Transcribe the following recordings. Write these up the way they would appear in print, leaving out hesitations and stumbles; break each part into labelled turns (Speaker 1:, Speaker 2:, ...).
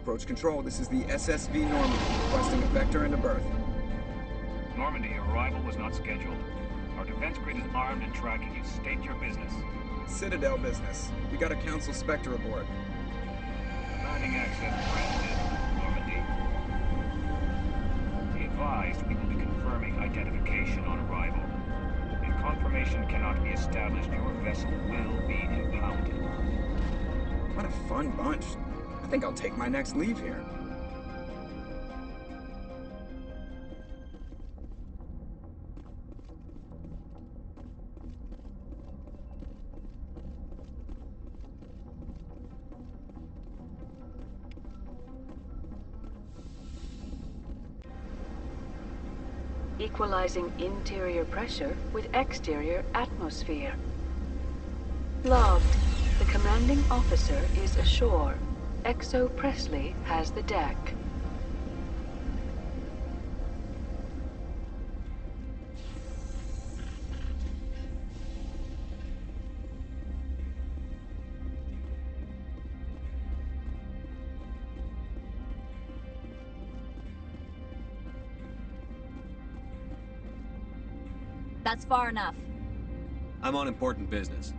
Speaker 1: Approach control, this is the SSV Normandy, requesting a vector into berth.
Speaker 2: Normandy, your arrival was not scheduled. Our defense grid is armed and tracking you. State your business.
Speaker 1: Citadel business. We got a Council Spectre aboard.
Speaker 2: Landing access granted, Normandy. Be advised, we will be confirming identification on arrival. If confirmation cannot be established, your vessel will be impounded.
Speaker 1: What a fun bunch. I think I'll take my next leave here.
Speaker 3: Equalizing interior pressure with exterior atmosphere. Logged. The commanding officer is ashore. Exo Presley has the deck.
Speaker 4: That's far enough.
Speaker 5: I'm on important business.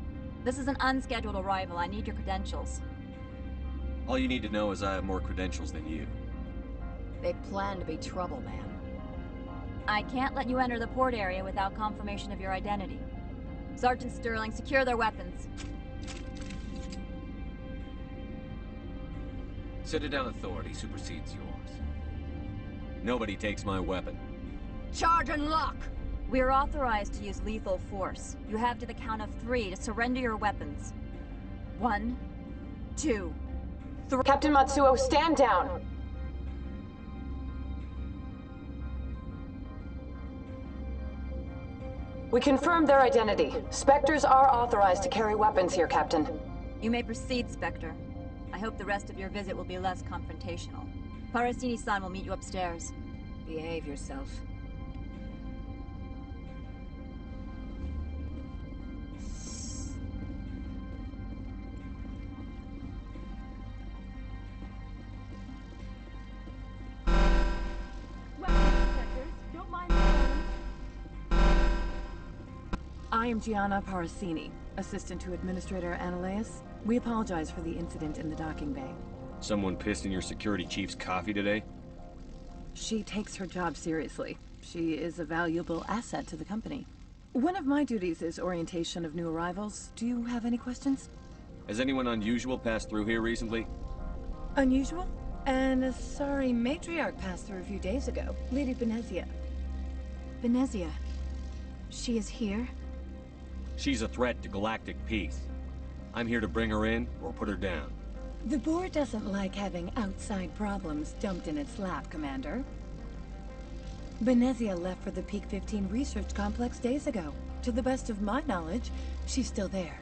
Speaker 4: This is an unscheduled arrival. I need your credentials.
Speaker 5: All you need to know is I have more credentials than you.
Speaker 6: They plan to be trouble, man.
Speaker 4: I can't let you enter the port area without confirmation of your identity. Sergeant Sterling, secure their weapons.
Speaker 5: Citadel authority supersedes yours. Nobody takes my weapon.
Speaker 6: Charge and lock!
Speaker 4: We're authorized to use lethal force. You have to the count of 3 to surrender your weapons. 1, 2, 3.
Speaker 7: Captain Matsuo, stand down! We confirmed their identity. Spectres are authorized to carry weapons here, Captain.
Speaker 4: You may proceed, Spectre. I hope the rest of your visit will be less confrontational. Parasini-san will meet you upstairs.
Speaker 6: Behave yourself.
Speaker 8: I am Gianna Parasini, assistant to Administrator Ananias. We apologize for the incident in the docking bay.
Speaker 5: Someone pissed in your security chief's coffee today?
Speaker 8: She takes her job seriously. She is a valuable asset to the company. One of my duties is orientation of new arrivals. Do you have any questions?
Speaker 5: Has anyone unusual passed through here recently?
Speaker 8: Unusual? An sorry matriarch passed through a few days ago. Lady Benezia.
Speaker 4: Benezia. She is here?
Speaker 5: She's a threat to galactic peace. I'm here to bring her in or put her down.
Speaker 8: The board doesn't like having outside problems dumped in its lap, Commander. Benezia left for the Peak 15 research complex days ago. To the best of my knowledge, she's still there.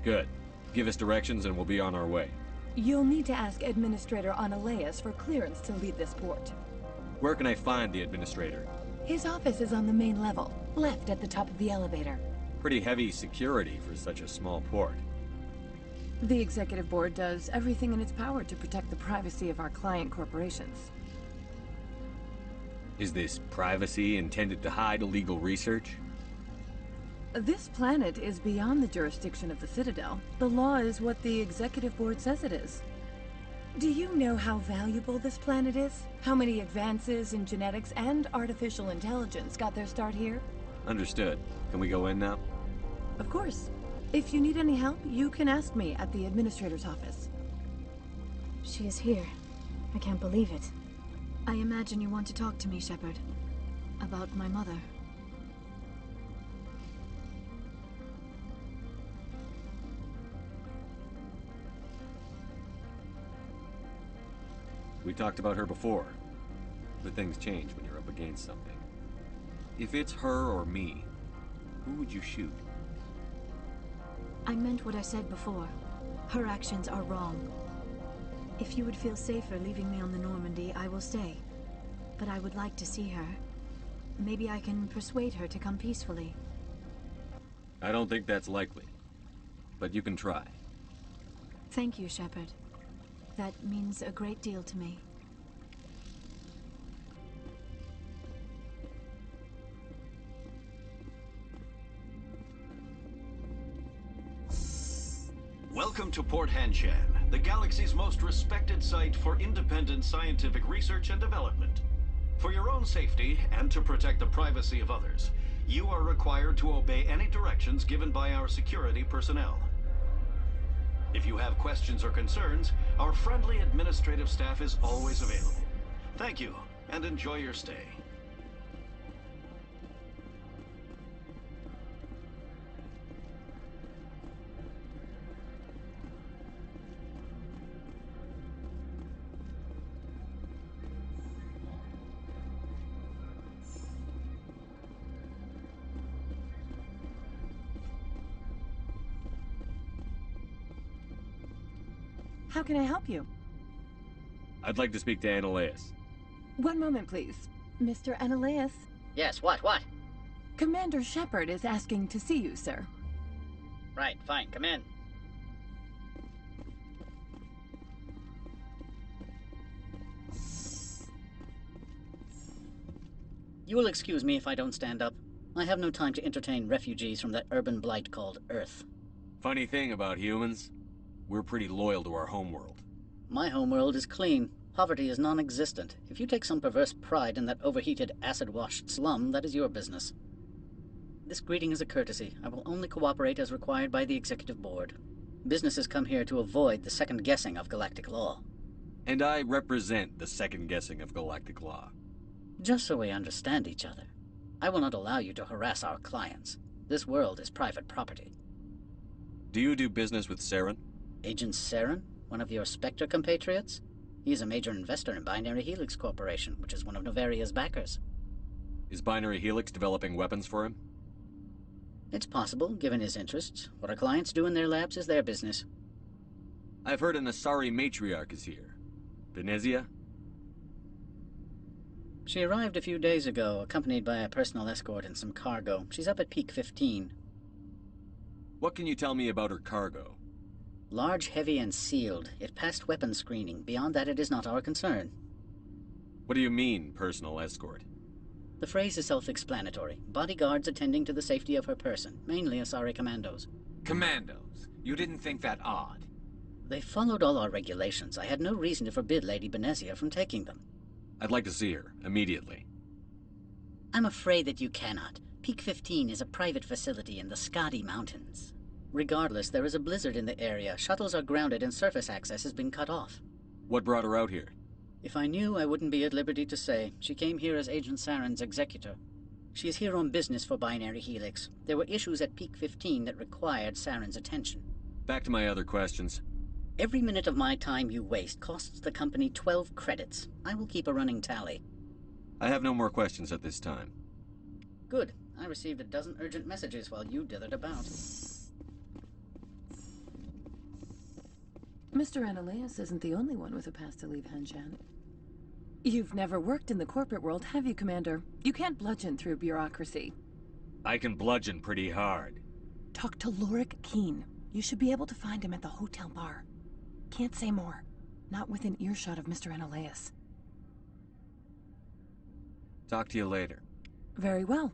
Speaker 5: Good. Give us directions and we'll be on our way.
Speaker 8: You'll need to ask Administrator Ananias for clearance to leave this port.
Speaker 5: Where can I find the Administrator?
Speaker 8: His office is on the main level, left at the top of the elevator.
Speaker 5: Pretty heavy security for such a small port.
Speaker 8: The Executive Board does everything in its power to protect the privacy of our client corporations.
Speaker 5: Is this privacy intended to hide illegal research?
Speaker 8: This planet is beyond the jurisdiction of the Citadel. The law is what the Executive Board says it is. Do you know how valuable this planet is? How many advances in genetics and artificial intelligence got their start here?
Speaker 5: Understood. Can we go in now?
Speaker 8: Of course. If you need any help, you can ask me at the Administrator's office.
Speaker 9: She is here. I can't believe it. I imagine you want to talk to me, Shepard. About my mother.
Speaker 5: We talked about her before, but things change when you're up against something. If it's her or me, who would you shoot?
Speaker 9: I meant what I said before. Her actions are wrong. If you would feel safer leaving me on the Normandy, I will stay. But I would like to see her. Maybe I can persuade her to come peacefully.
Speaker 5: I don't think that's likely, but you can try.
Speaker 9: Thank you, Shepard. That means a great deal to me.
Speaker 10: Welcome to Port Hanshan, the galaxy's most respected site for independent scientific research and development. For your own safety and to protect the privacy of others, you are required to obey any directions given by our security personnel. If you have questions or concerns, our friendly administrative staff is always available. Thank you, and enjoy your stay.
Speaker 8: How can I help you?
Speaker 5: I'd like to speak to Annaleus.
Speaker 8: One moment, please. Mr. Annaleus.
Speaker 11: Yes, what?
Speaker 8: Commander Shepard is asking to see you, sir.
Speaker 11: Right, fine, come in. You will excuse me if I don't stand up. I have no time to entertain refugees from that urban blight called Earth.
Speaker 5: Funny thing about humans, we're pretty loyal to our homeworld.
Speaker 11: My homeworld is clean. Poverty is non-existent. If you take some perverse pride in that overheated, acid-washed slum, that is your business. This greeting is a courtesy. I will only cooperate as required by the Executive Board. Businesses come here to avoid the second-guessing of galactic law.
Speaker 5: And I represent the second-guessing of galactic law.
Speaker 11: Just so we understand each other, I will not allow you to harass our clients. This world is private property.
Speaker 5: Do you do business with Saren?
Speaker 11: Agent Saren? One of your Spectre compatriots? He is a major investor in Binary Helix Corporation, which is one of Novaria's backers.
Speaker 5: Is Binary Helix developing weapons for him?
Speaker 11: It's possible, given his interests. What our clients do in their labs is their business.
Speaker 5: I've heard an Asari matriarch is here. Venezia?
Speaker 11: She arrived a few days ago, accompanied by a personal escort and some cargo. She's up at Peak 15.
Speaker 5: What can you tell me about her cargo?
Speaker 11: Large, heavy, and sealed. It passed weapons screening. Beyond that, it is not our concern.
Speaker 5: What do you mean, personal escort?
Speaker 11: The phrase is self-explanatory. Bodyguards attending to the safety of her person, mainly Asari commandos.
Speaker 12: Commandos? You didn't think that odd?
Speaker 11: They followed all our regulations. I had no reason to forbid Lady Venezia from taking them.
Speaker 5: I'd like to see her, immediately.
Speaker 11: I'm afraid that you cannot. Peak 15 is a private facility in the Skadi Mountains. Regardless, there is a blizzard in the area. Shuttles are grounded and surface access has been cut off.
Speaker 5: What brought her out here?
Speaker 11: If I knew, I wouldn't be at liberty to say. She came here as Agent Saren's executor. She is here on business for Binary Helix. There were issues at Peak 15 that required Saren's attention.
Speaker 5: Back to my other questions.
Speaker 11: Every minute of my time you waste costs the company 12 credits. I will keep a running tally.
Speaker 5: I have no more questions at this time.
Speaker 11: Good. I received a dozen urgent messages while you dithered about.
Speaker 8: Mr. Annaleus isn't the only one with a pass to leave Hanshan. You've never worked in the corporate world, have you, Commander? You can't bludgeon through bureaucracy.
Speaker 5: I can bludgeon pretty hard.
Speaker 8: Talk to Lorik Keen. You should be able to find him at the hotel bar. Can't say more. Not within earshot of Mr. Annaleus.
Speaker 5: Talk to you later.
Speaker 8: Very well.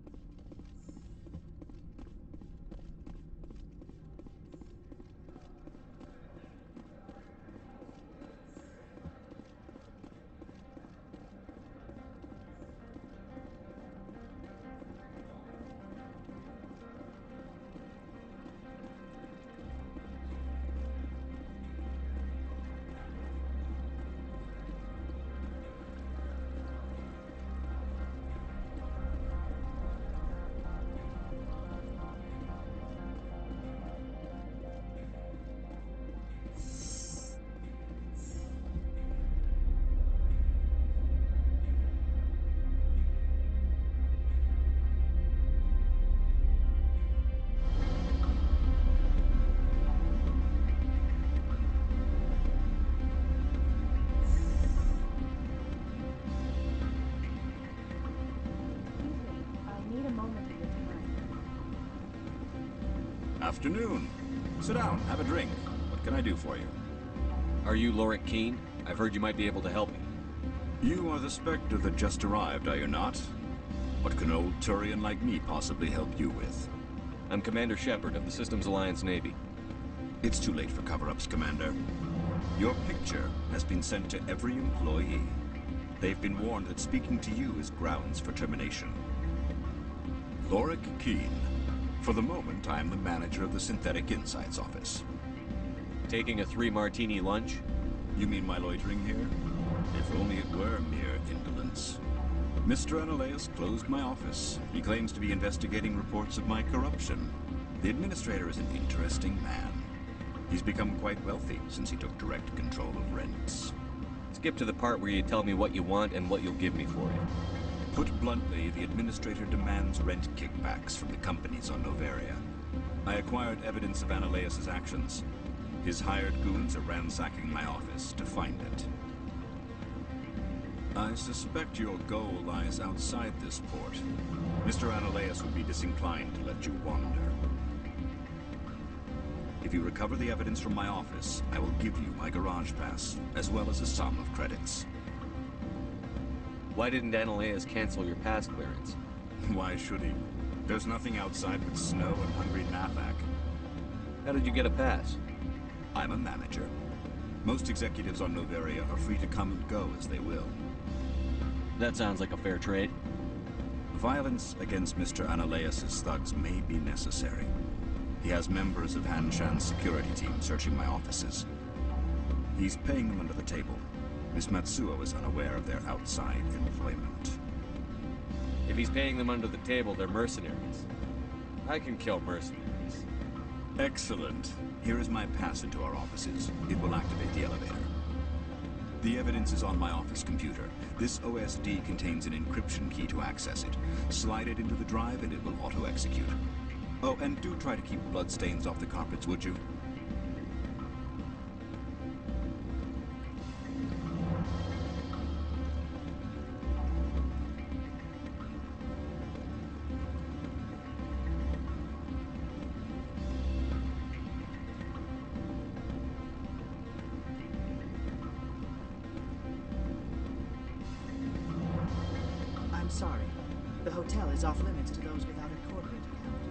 Speaker 1: Afternoon. Sit down, have a drink. What can I do for you?
Speaker 5: Are you Lorik Keene? I've heard you might be able to help me.
Speaker 13: You are the Spectre that just arrived, are you not? What can old Turian like me possibly help you with?
Speaker 5: I'm Commander Shepard of the Systems Alliance Navy.
Speaker 13: It's too late for cover-ups, Commander. Your picture has been sent to every employee. They've been warned that speaking to you is grounds for termination. Lorik Keene. For the moment, I am the manager of the Synthetic Insights Office.
Speaker 5: Taking a 3-martini lunch?
Speaker 13: You mean my loitering here? If only it were mere indolence. Mr. Analaeus closed my office. He claims to be investigating reports of my corruption. The administrator is an interesting man. He's become quite wealthy since he took direct control of rents.
Speaker 5: Skip to the part where you tell me what you want and what you'll give me for it.
Speaker 13: Put bluntly, the administrator demands rent kickbacks from the companies on Noveria. I acquired evidence of Analaeus' actions. His hired goons are ransacking my office to find it. I suspect your goal lies outside this port. Mr. Analaeus would be disinclined to let you wander. If you recover the evidence from my office, I will give you my garage pass, as well as a sum of credits.
Speaker 5: Why didn't Analaeus cancel your pass clearance?
Speaker 13: Why should he? There's nothing outside but snow and hungry Nathak.
Speaker 5: How did you get a pass?
Speaker 13: I'm a manager. Most executives on Noveria are free to come and go as they will.
Speaker 5: That sounds like a fair trade.
Speaker 13: Violence against Mr. Analaeus' thugs may be necessary. He has members of Han Shan's security team searching my offices. He's paying them under the table. Miss Matsuo is unaware of their outside employment.
Speaker 5: If he's paying them under the table, they're mercenaries. I can kill mercenaries.
Speaker 13: Excellent. Here is my pass into our offices. It will activate the elevator. The evidence is on my office computer. This OSD contains an encryption key to access it. Slide it into the drive and it will auto-execute. Oh, and do try to keep bloodstains off the carpets, would you?
Speaker 14: I'm sorry. The hotel is off limits to those without a corporate account.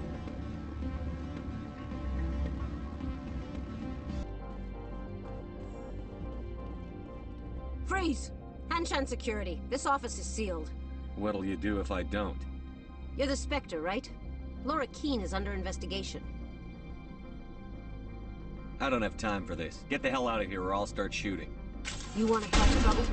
Speaker 6: Freeze! Hanshan Security. This office is sealed.
Speaker 5: What'll you do if I don't?
Speaker 6: You're the Spectre, right? Lorik Keene is under investigation.
Speaker 5: I don't have time for this. Get the hell out of here or I'll start shooting.
Speaker 6: You want to cause trouble?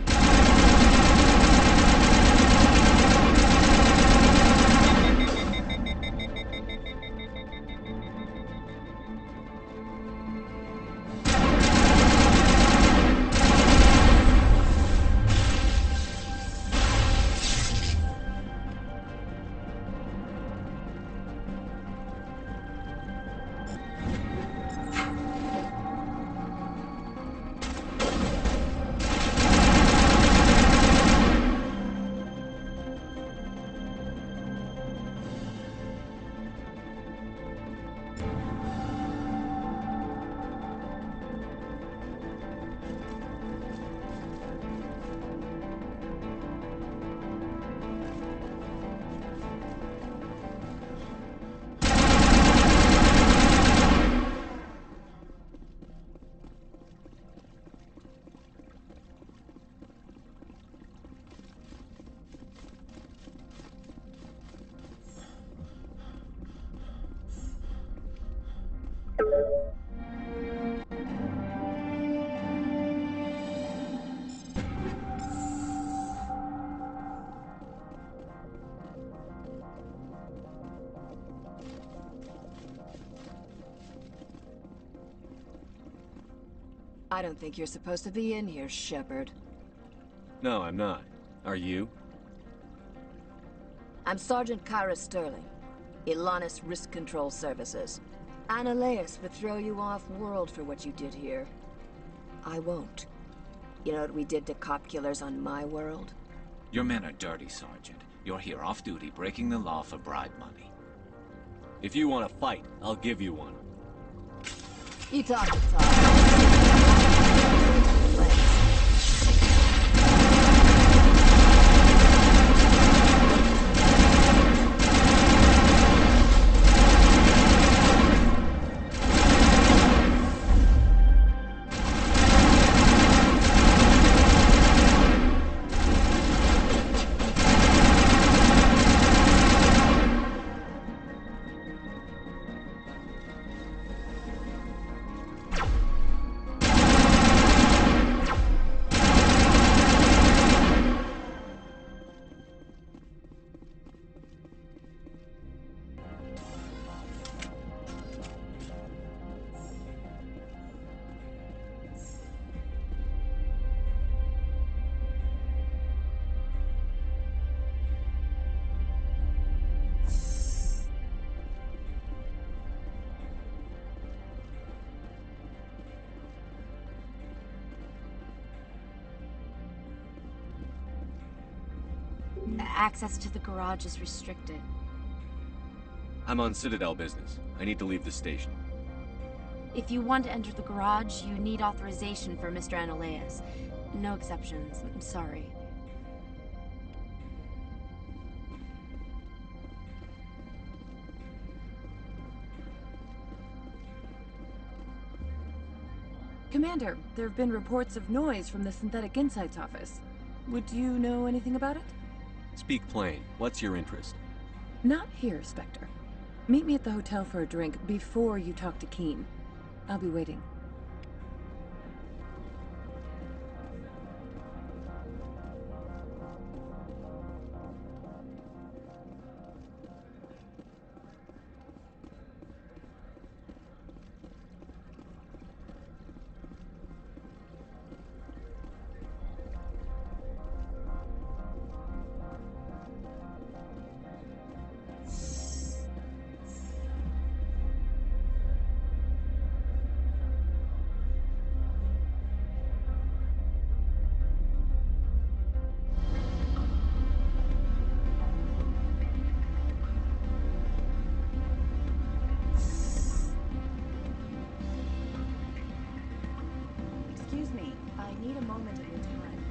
Speaker 6: I don't think you're supposed to be in here, Shepard.
Speaker 5: No, I'm not. Are you?
Speaker 6: I'm Sergeant Kyra Sterling, Ilanis Risk Control Services. Analaeus would throw you off-world for what you did here. I won't. You know what we did to cop killers on my world?
Speaker 12: Your men are dirty, Sergeant. You're here off-duty, breaking the law for bribe money.
Speaker 5: If you want to fight, I'll give you one.
Speaker 6: You talk the talk.
Speaker 4: Access to the garage is restricted.
Speaker 5: I'm on Citadel business. I need to leave the station.
Speaker 4: If you want to enter the garage, you need authorization for Mr. Analaeus. No exceptions, I'm sorry.
Speaker 8: Commander, there have been reports of noise from the Synthetic Insights office. Would you know anything about it?
Speaker 5: Speak plain. What's your interest?
Speaker 8: Not here, Spectre. Meet me at the hotel for a drink before you talk to Keen. I'll be waiting.
Speaker 9: Excuse me, I need a moment of your time.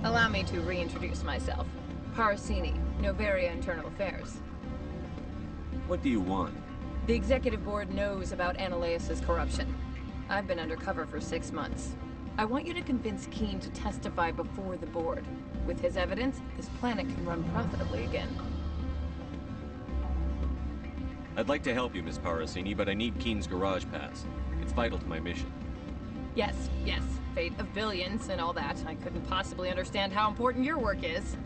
Speaker 15: Allow me to reintroduce myself. Parasini, Novaria Internal Affairs.
Speaker 5: What do you want?
Speaker 15: The Executive Board knows about Analaeus' corruption. I've been undercover for 6 months. I want you to convince Keen to testify before the Board. With his evidence, this planet can run profitably again.
Speaker 5: I'd like to help you, Miss Parasini, but I need Keen's garage pass. It's vital to my mission.
Speaker 15: Yes, fate of billions and all that. I couldn't possibly understand how important your work is.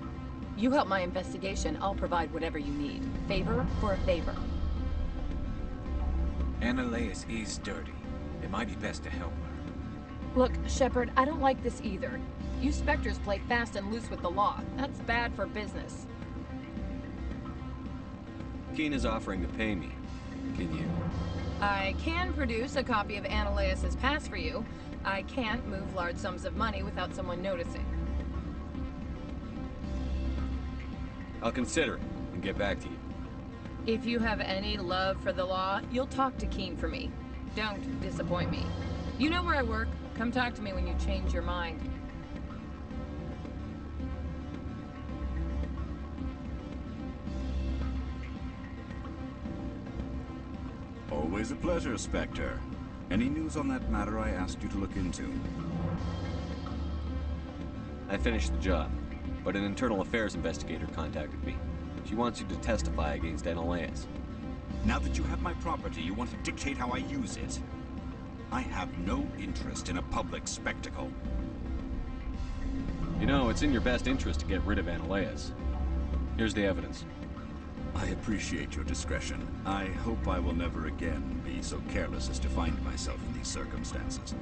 Speaker 15: You help my investigation, I'll provide whatever you need. Favor for a favor.
Speaker 12: Analaeus is dirty. It might be best to help her.
Speaker 15: Look, Shepard, I don't like this either. You Spectres play fast and loose with the law. That's bad for business.
Speaker 5: Keen is offering to pay me. Can you?
Speaker 15: I can produce a copy of Analaeus' pass for you. I can't move large sums of money without someone noticing.
Speaker 5: I'll consider it and get back to you.
Speaker 15: If you have any love for the law, you'll talk to Keen for me. Don't disappoint me. You know where I work. Come talk to me when you change your mind.
Speaker 13: Always a pleasure, Spectre. Any news on that matter I asked you to look into?
Speaker 5: I finished the job, but an internal affairs investigator contacted me. She wants you to testify against Analaeus.
Speaker 13: Now that you have my property, you want to dictate how I use it. I have no interest in a public spectacle.
Speaker 5: You know, it's in your best interest to get rid of Analaeus. Here's the evidence.
Speaker 13: I appreciate your discretion. I hope I will never again be so careless as to find myself in these circumstances.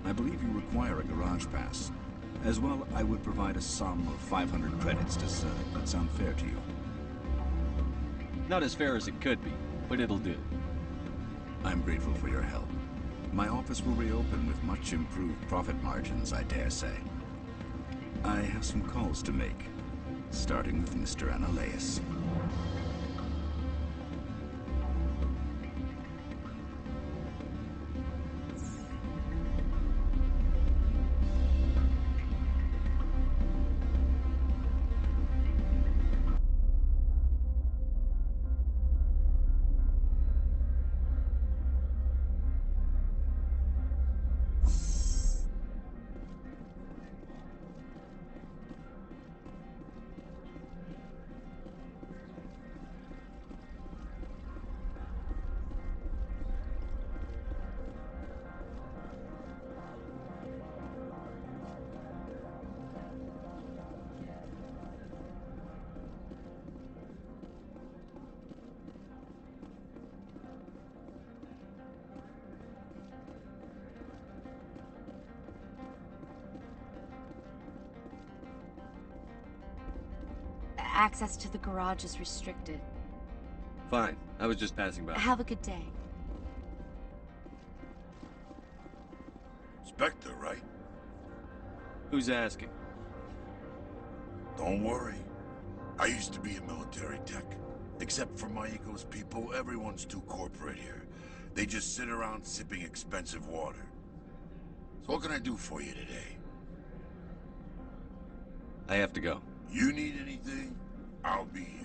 Speaker 13: I believe you require a garage pass. As well, I would provide a sum of 500 credits. Does that sound fair to you?
Speaker 5: Not as fair as it could be, but it'll do.
Speaker 13: I'm grateful for your help. My office will reopen with much improved profit margins, I dare say. I have some calls to make, starting with Mr. Analaeus.
Speaker 4: Access to the garage is restricted.
Speaker 5: Fine. I was just passing by.
Speaker 4: Have a good day.
Speaker 16: Spectre, right?
Speaker 5: Who's asking?
Speaker 16: Don't worry. I used to be a military tech. Except for my eco's people, everyone's too corporate here. They just sit around sipping expensive water. So what can I do for you today?
Speaker 5: I have to go.
Speaker 16: You need anything? I'll be here.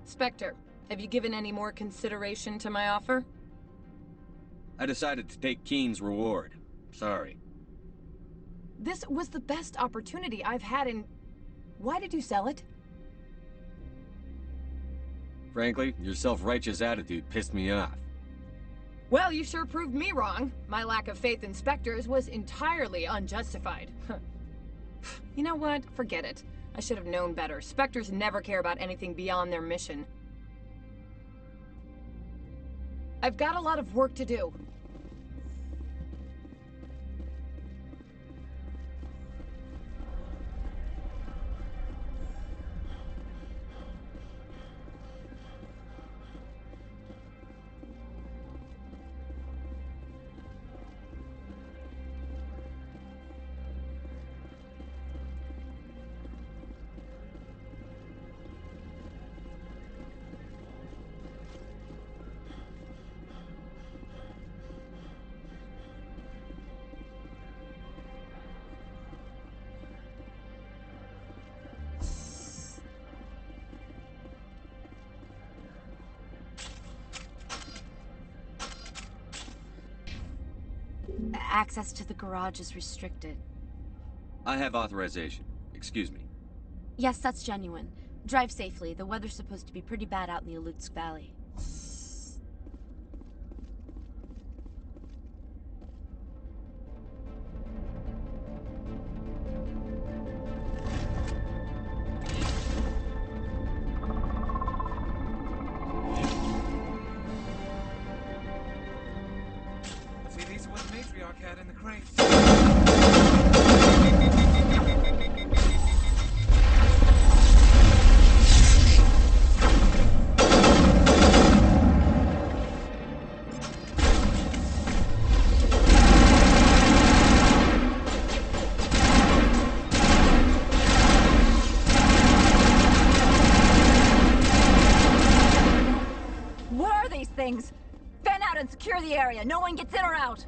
Speaker 15: Spectre, have you given any more consideration to my offer?
Speaker 5: I decided to take Keen's reward. Sorry.
Speaker 15: This was the best opportunity I've had in... Why did you sell it?
Speaker 5: Frankly, your self-righteous attitude pissed me off.
Speaker 15: Well, you sure proved me wrong. My lack of faith in Spectres was entirely unjustified. You know what? Forget it. I should have known better. Spectres never care about anything beyond their mission. I've got a lot of work to do.
Speaker 4: Access to the garage is restricted.
Speaker 5: I have authorization. Excuse me.
Speaker 4: Yes, that's genuine. Drive safely. The weather's supposed to be pretty bad out in the Alutsk Valley.
Speaker 17: Had in the crate.
Speaker 4: What are these things? Fan out and secure the area. No one gets in or out.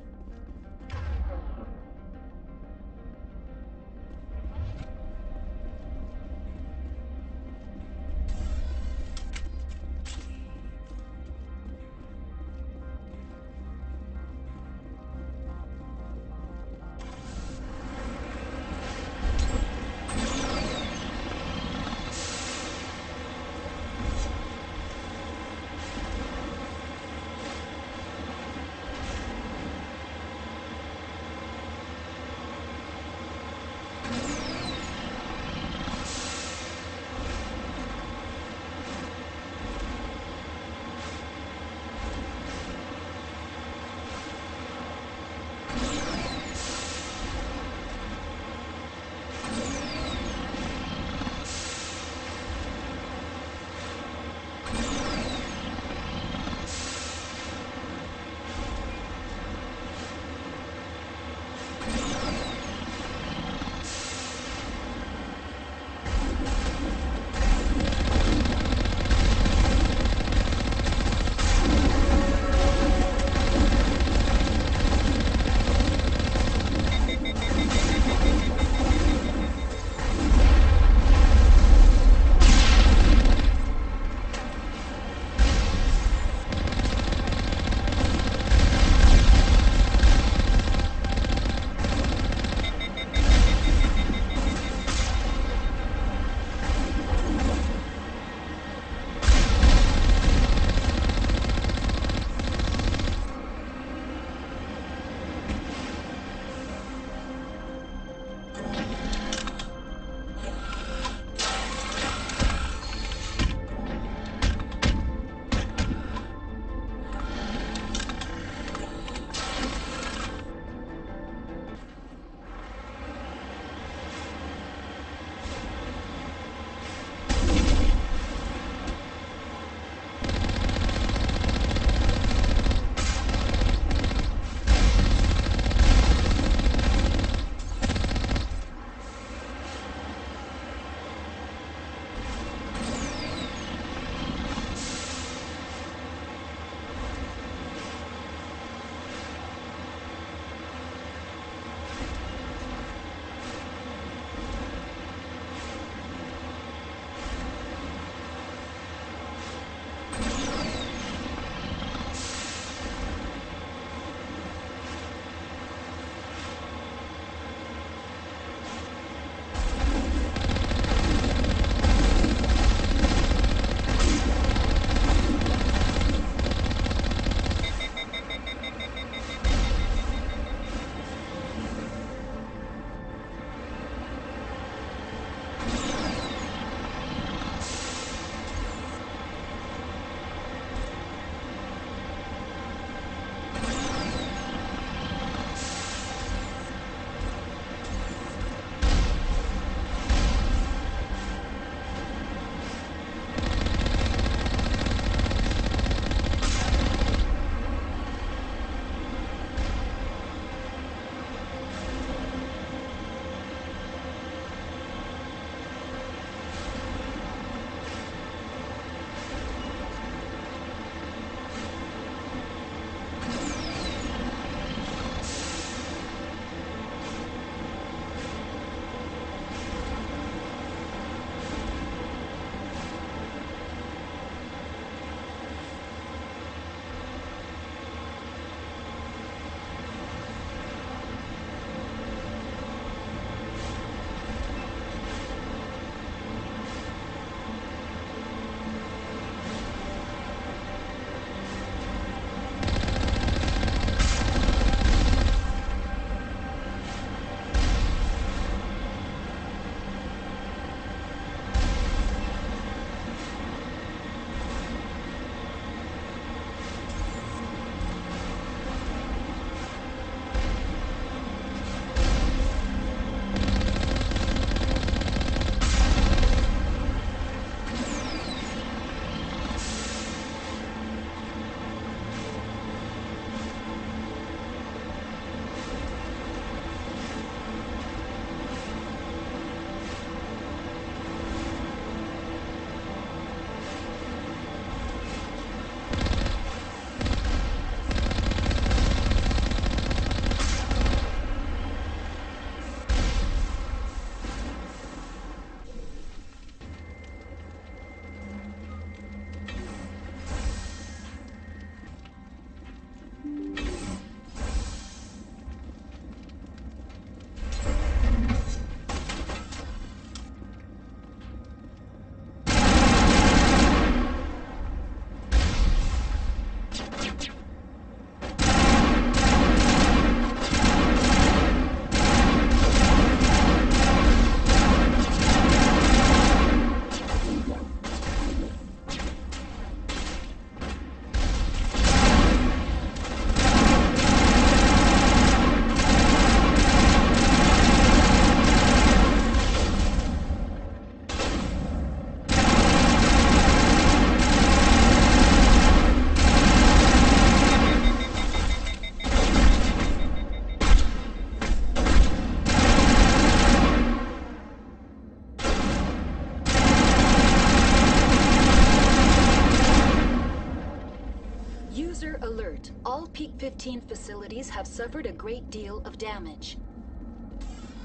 Speaker 3: All Peak 15 facilities have suffered a great deal of damage.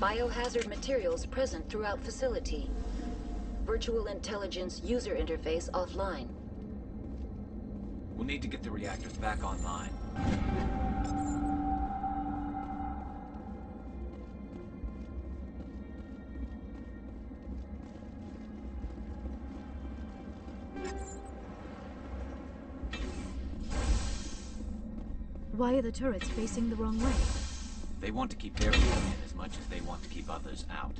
Speaker 3: Biohazard materials present throughout facility. Virtual intelligence user interface offline.
Speaker 12: We'll need to get the reactors back online.
Speaker 9: Why are the turrets facing the wrong way?
Speaker 12: They want to keep their people in as much as they want to keep others out.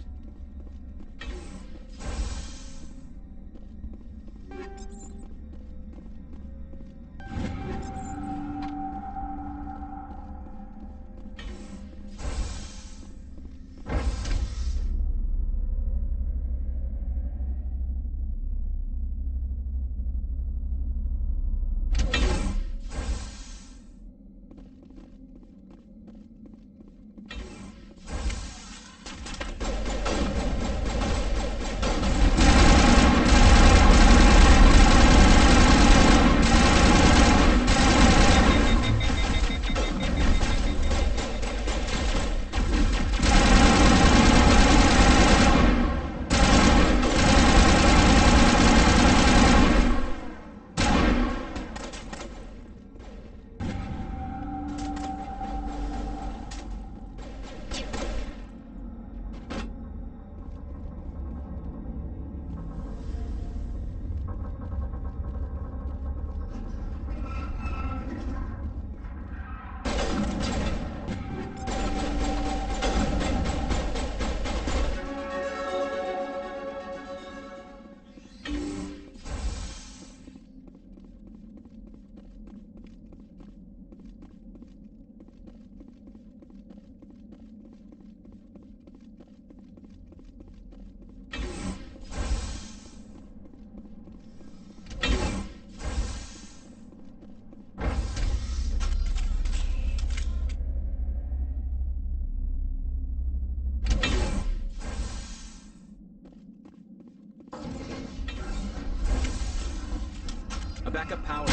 Speaker 12: A backup power.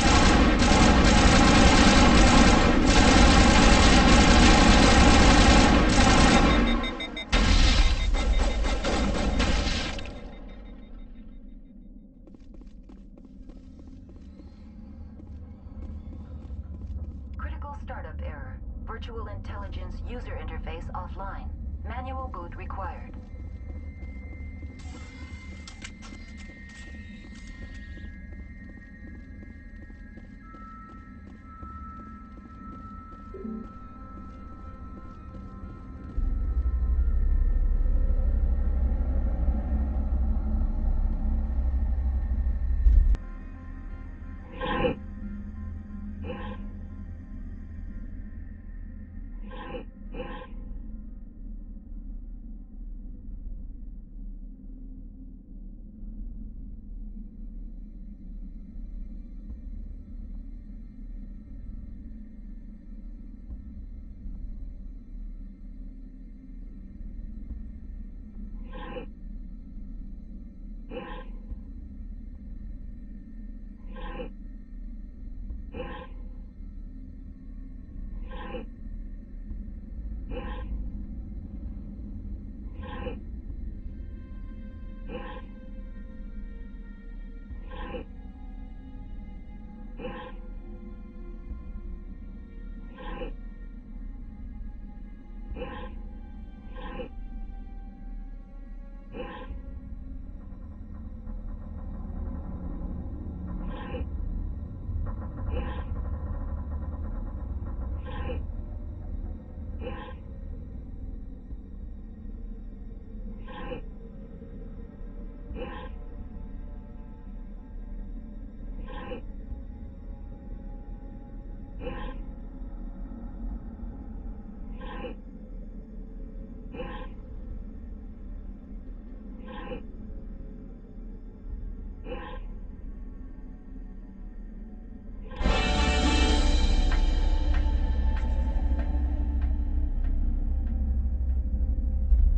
Speaker 3: Critical startup error. Virtual intelligence user interface offline. Manual boot required.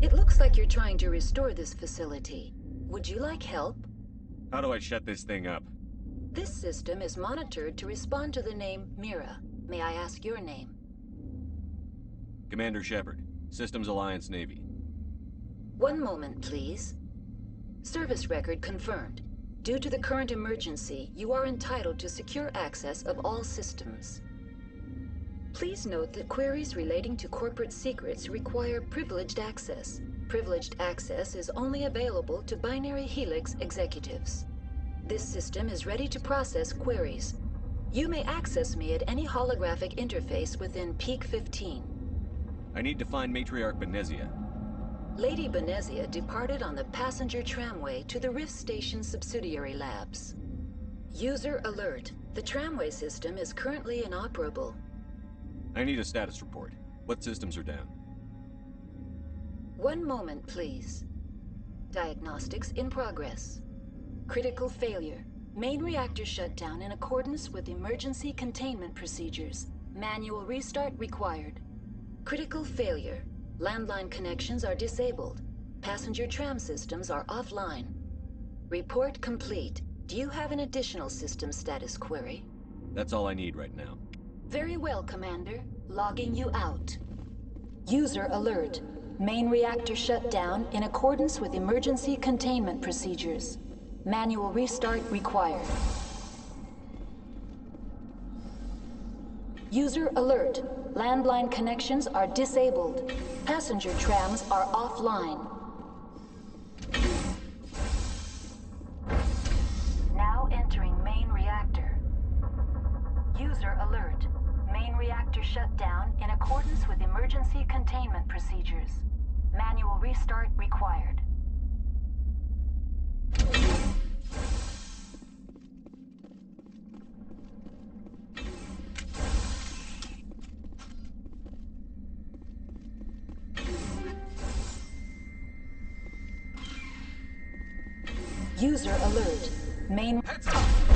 Speaker 3: It looks like you're trying to restore this facility. Would you like help?
Speaker 5: How do I shut this thing up?
Speaker 3: This system is monitored to respond to the name Mira. May I ask your name?
Speaker 5: Commander Shepard, Systems Alliance Navy.
Speaker 3: One moment, please. Service record confirmed. Due to the current emergency, you are entitled to secure access of all systems. Please note that queries relating to corporate secrets require privileged access. Privileged access is only available to Binary Helix executives. This system is ready to process queries. You may access me at any holographic interface within Peak 15.
Speaker 5: I need to find Matriarch Benezia.
Speaker 3: Lady Benezia departed on the passenger tramway to the Rift Station subsidiary labs. User alert. The tramway system is currently inoperable.
Speaker 5: I need a status report. What systems are down?
Speaker 3: One moment, please. Diagnostics in progress. Critical failure. Main reactor shut down in accordance with emergency containment procedures. Manual restart required. Critical failure. Landline connections are disabled. Passenger tram systems are offline. Report complete. Do you have an additional system status query?
Speaker 5: That's all I need right now.
Speaker 3: Very well, Commander. Logging you out. User alert. Main reactor shut down in accordance with emergency containment procedures. Manual restart required. User alert. Landline connections are disabled. Passenger trams are offline. Now entering main reactor. User alert. Main reactor shut down in accordance with emergency containment procedures. Manual restart required. User alert. Main... Heads up!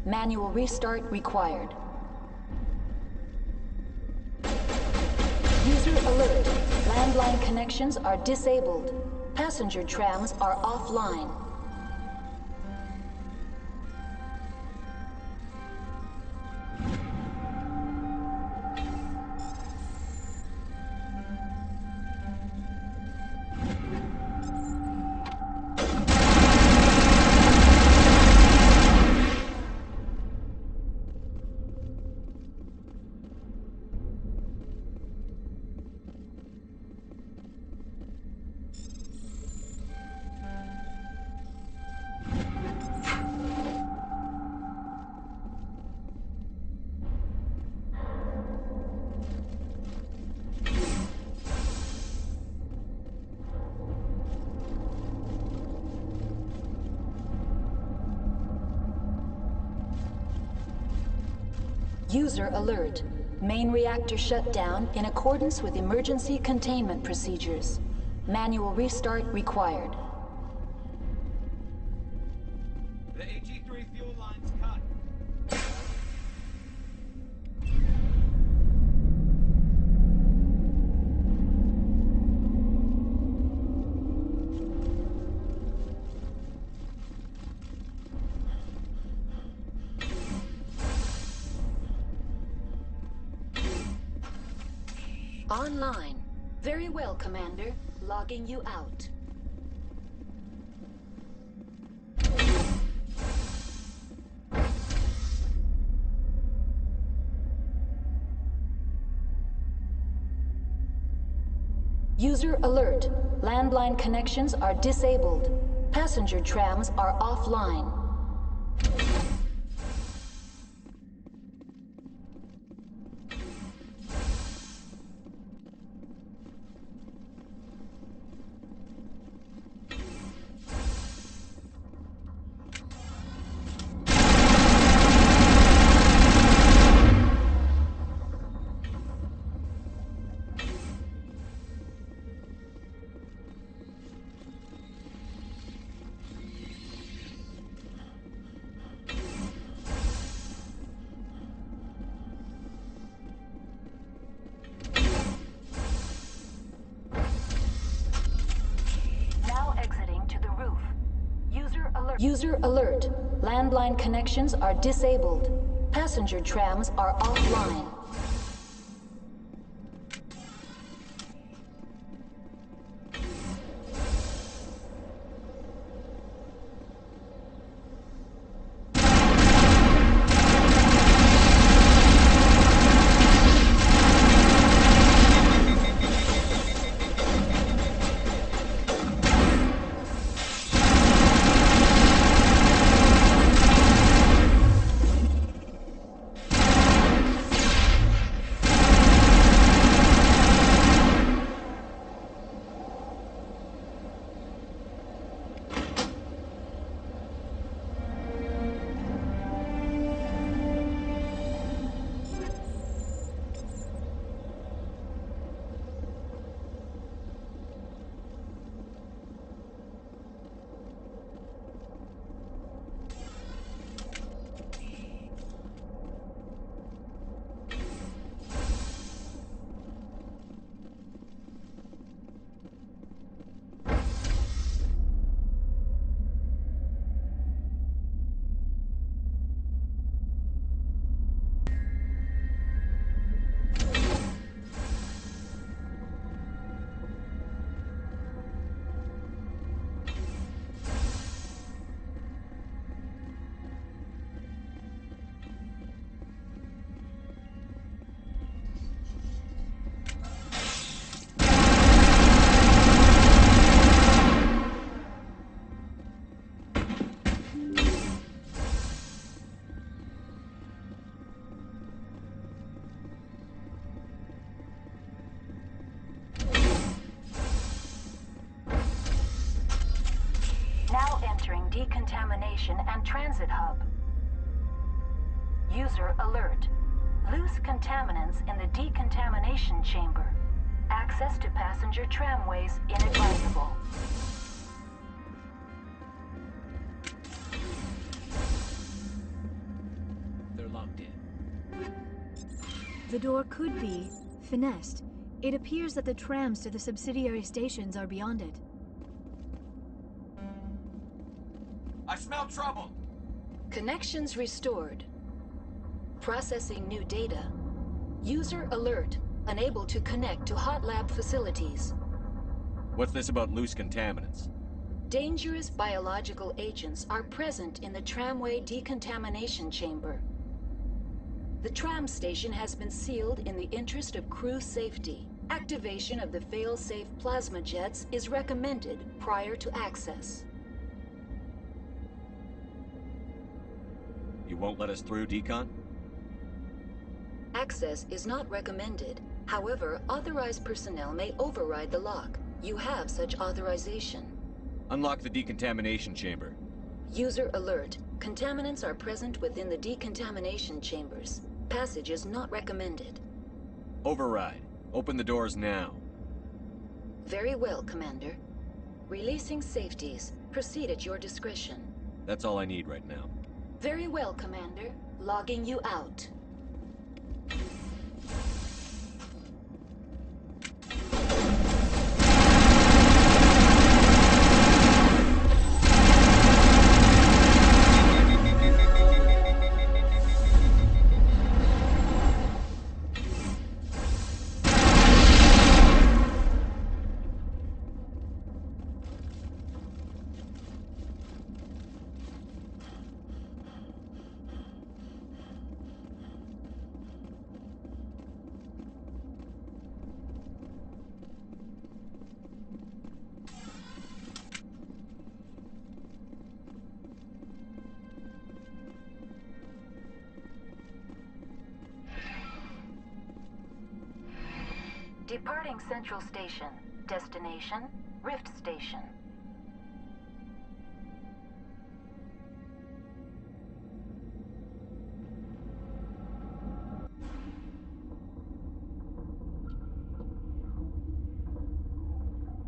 Speaker 3: Manual restart required. User alert. Landline connections are disabled. Passenger trams are offline. User alert. Main reactor shut down in accordance with emergency containment procedures. Manual restart required.
Speaker 12: The HE3 fuel line's cut.
Speaker 3: Online. Very well, Commander. Logging you out. User alert. Landline connections are disabled. Passenger trams are offline. User alert. Landline connections are disabled. Passenger trams are offline. Now entering decontamination and transit hub. User alert. Loose contaminants in the decontamination chamber. Access to passenger tramways inadvisable.
Speaker 11: They're locked in.
Speaker 9: The door could be finessed. It appears that the trams to the subsidiary stations are beyond it.
Speaker 5: I smell trouble!
Speaker 3: Connections restored. Processing new data. User alert. Unable to connect to hot lab facilities.
Speaker 5: What's this about loose contaminants?
Speaker 3: Dangerous biological agents are present in the tramway decontamination chamber. The tram station has been sealed in the interest of crew safety. Activation of the fail-safe plasma jets is recommended prior to access.
Speaker 5: You won't let us through, Decon?
Speaker 3: Access is not recommended. However, authorized personnel may override the lock. You have such authorization.
Speaker 5: Unlock the decontamination chamber.
Speaker 3: User alert. Contaminants are present within the decontamination chambers. Passage is not recommended.
Speaker 5: Override. Open the doors now.
Speaker 3: Very well, Commander. Releasing safeties. Proceed at your discretion.
Speaker 5: That's all I need right now.
Speaker 3: Very well, Commander. Logging you out. Departing Central Station. Destination, Rift Station.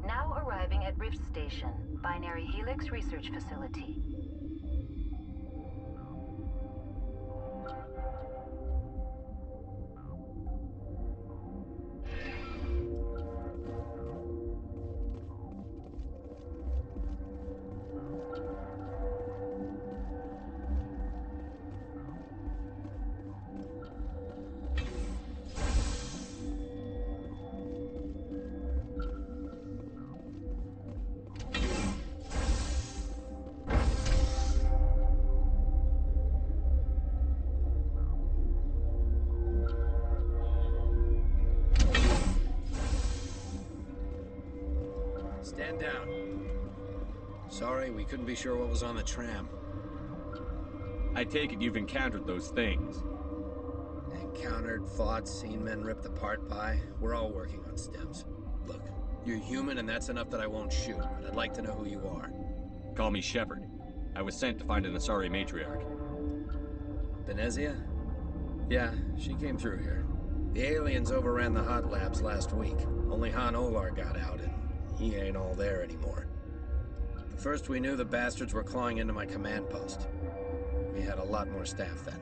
Speaker 3: Now arriving at Rift Station, Binary Helix Research Facility.
Speaker 17: Stand down. Sorry, we couldn't be sure what was on the tram.
Speaker 5: I take it you've encountered those things.
Speaker 17: Encountered, fought, seen men ripped apart by. We're all working on stems. Look, you're human and that's enough that I won't shoot, but I'd like to know who you are.
Speaker 5: Call me Shepard. I was sent to find an Asari matriarch.
Speaker 17: Venezia? Yeah, she came through here. The aliens overran the hot labs last week. Only Han Olar got out and he ain't all there anymore. The first we knew, the bastards were clawing into my command post. We had a lot more staff then.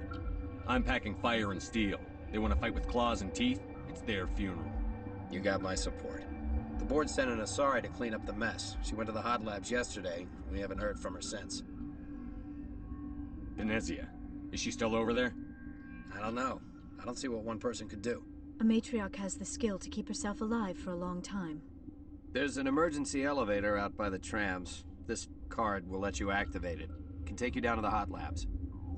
Speaker 5: I'm packing fire and steel. They want to fight with claws and teeth? It's their funeral.
Speaker 17: You got my support. The board sent an Asari to clean up the mess. She went to the hot labs yesterday. We haven't heard from her since.
Speaker 5: Venezia. Is she still over there?
Speaker 17: I don't know. I don't see what one person could do.
Speaker 9: A matriarch has the skill to keep herself alive for a long time.
Speaker 17: There's an emergency elevator out by the trams. This card will let you activate it. Can take you down to the hot labs.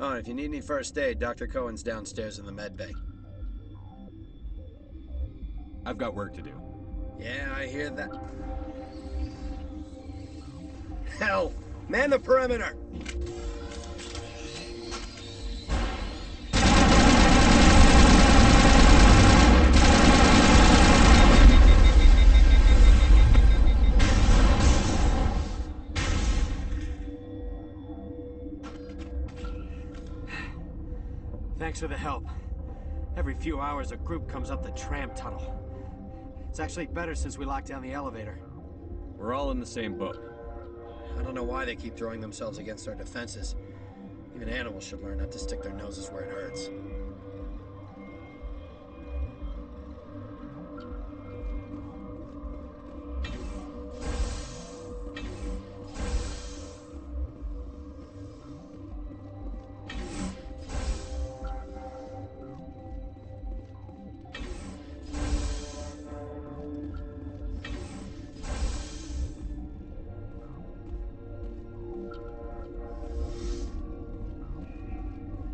Speaker 17: Oh, and if you need any first aid, Dr. Cohen's downstairs in the med bay.
Speaker 5: I've got work to do.
Speaker 17: Yeah, I hear that. Hell! Man the perimeter!
Speaker 18: Thanks for the help. Every few hours, a group comes up the tram tunnel. It's actually better since we locked down the elevator.
Speaker 5: We're all in the same boat.
Speaker 17: I don't know why they keep throwing themselves against our defenses. Even animals should learn not to stick their noses where it hurts.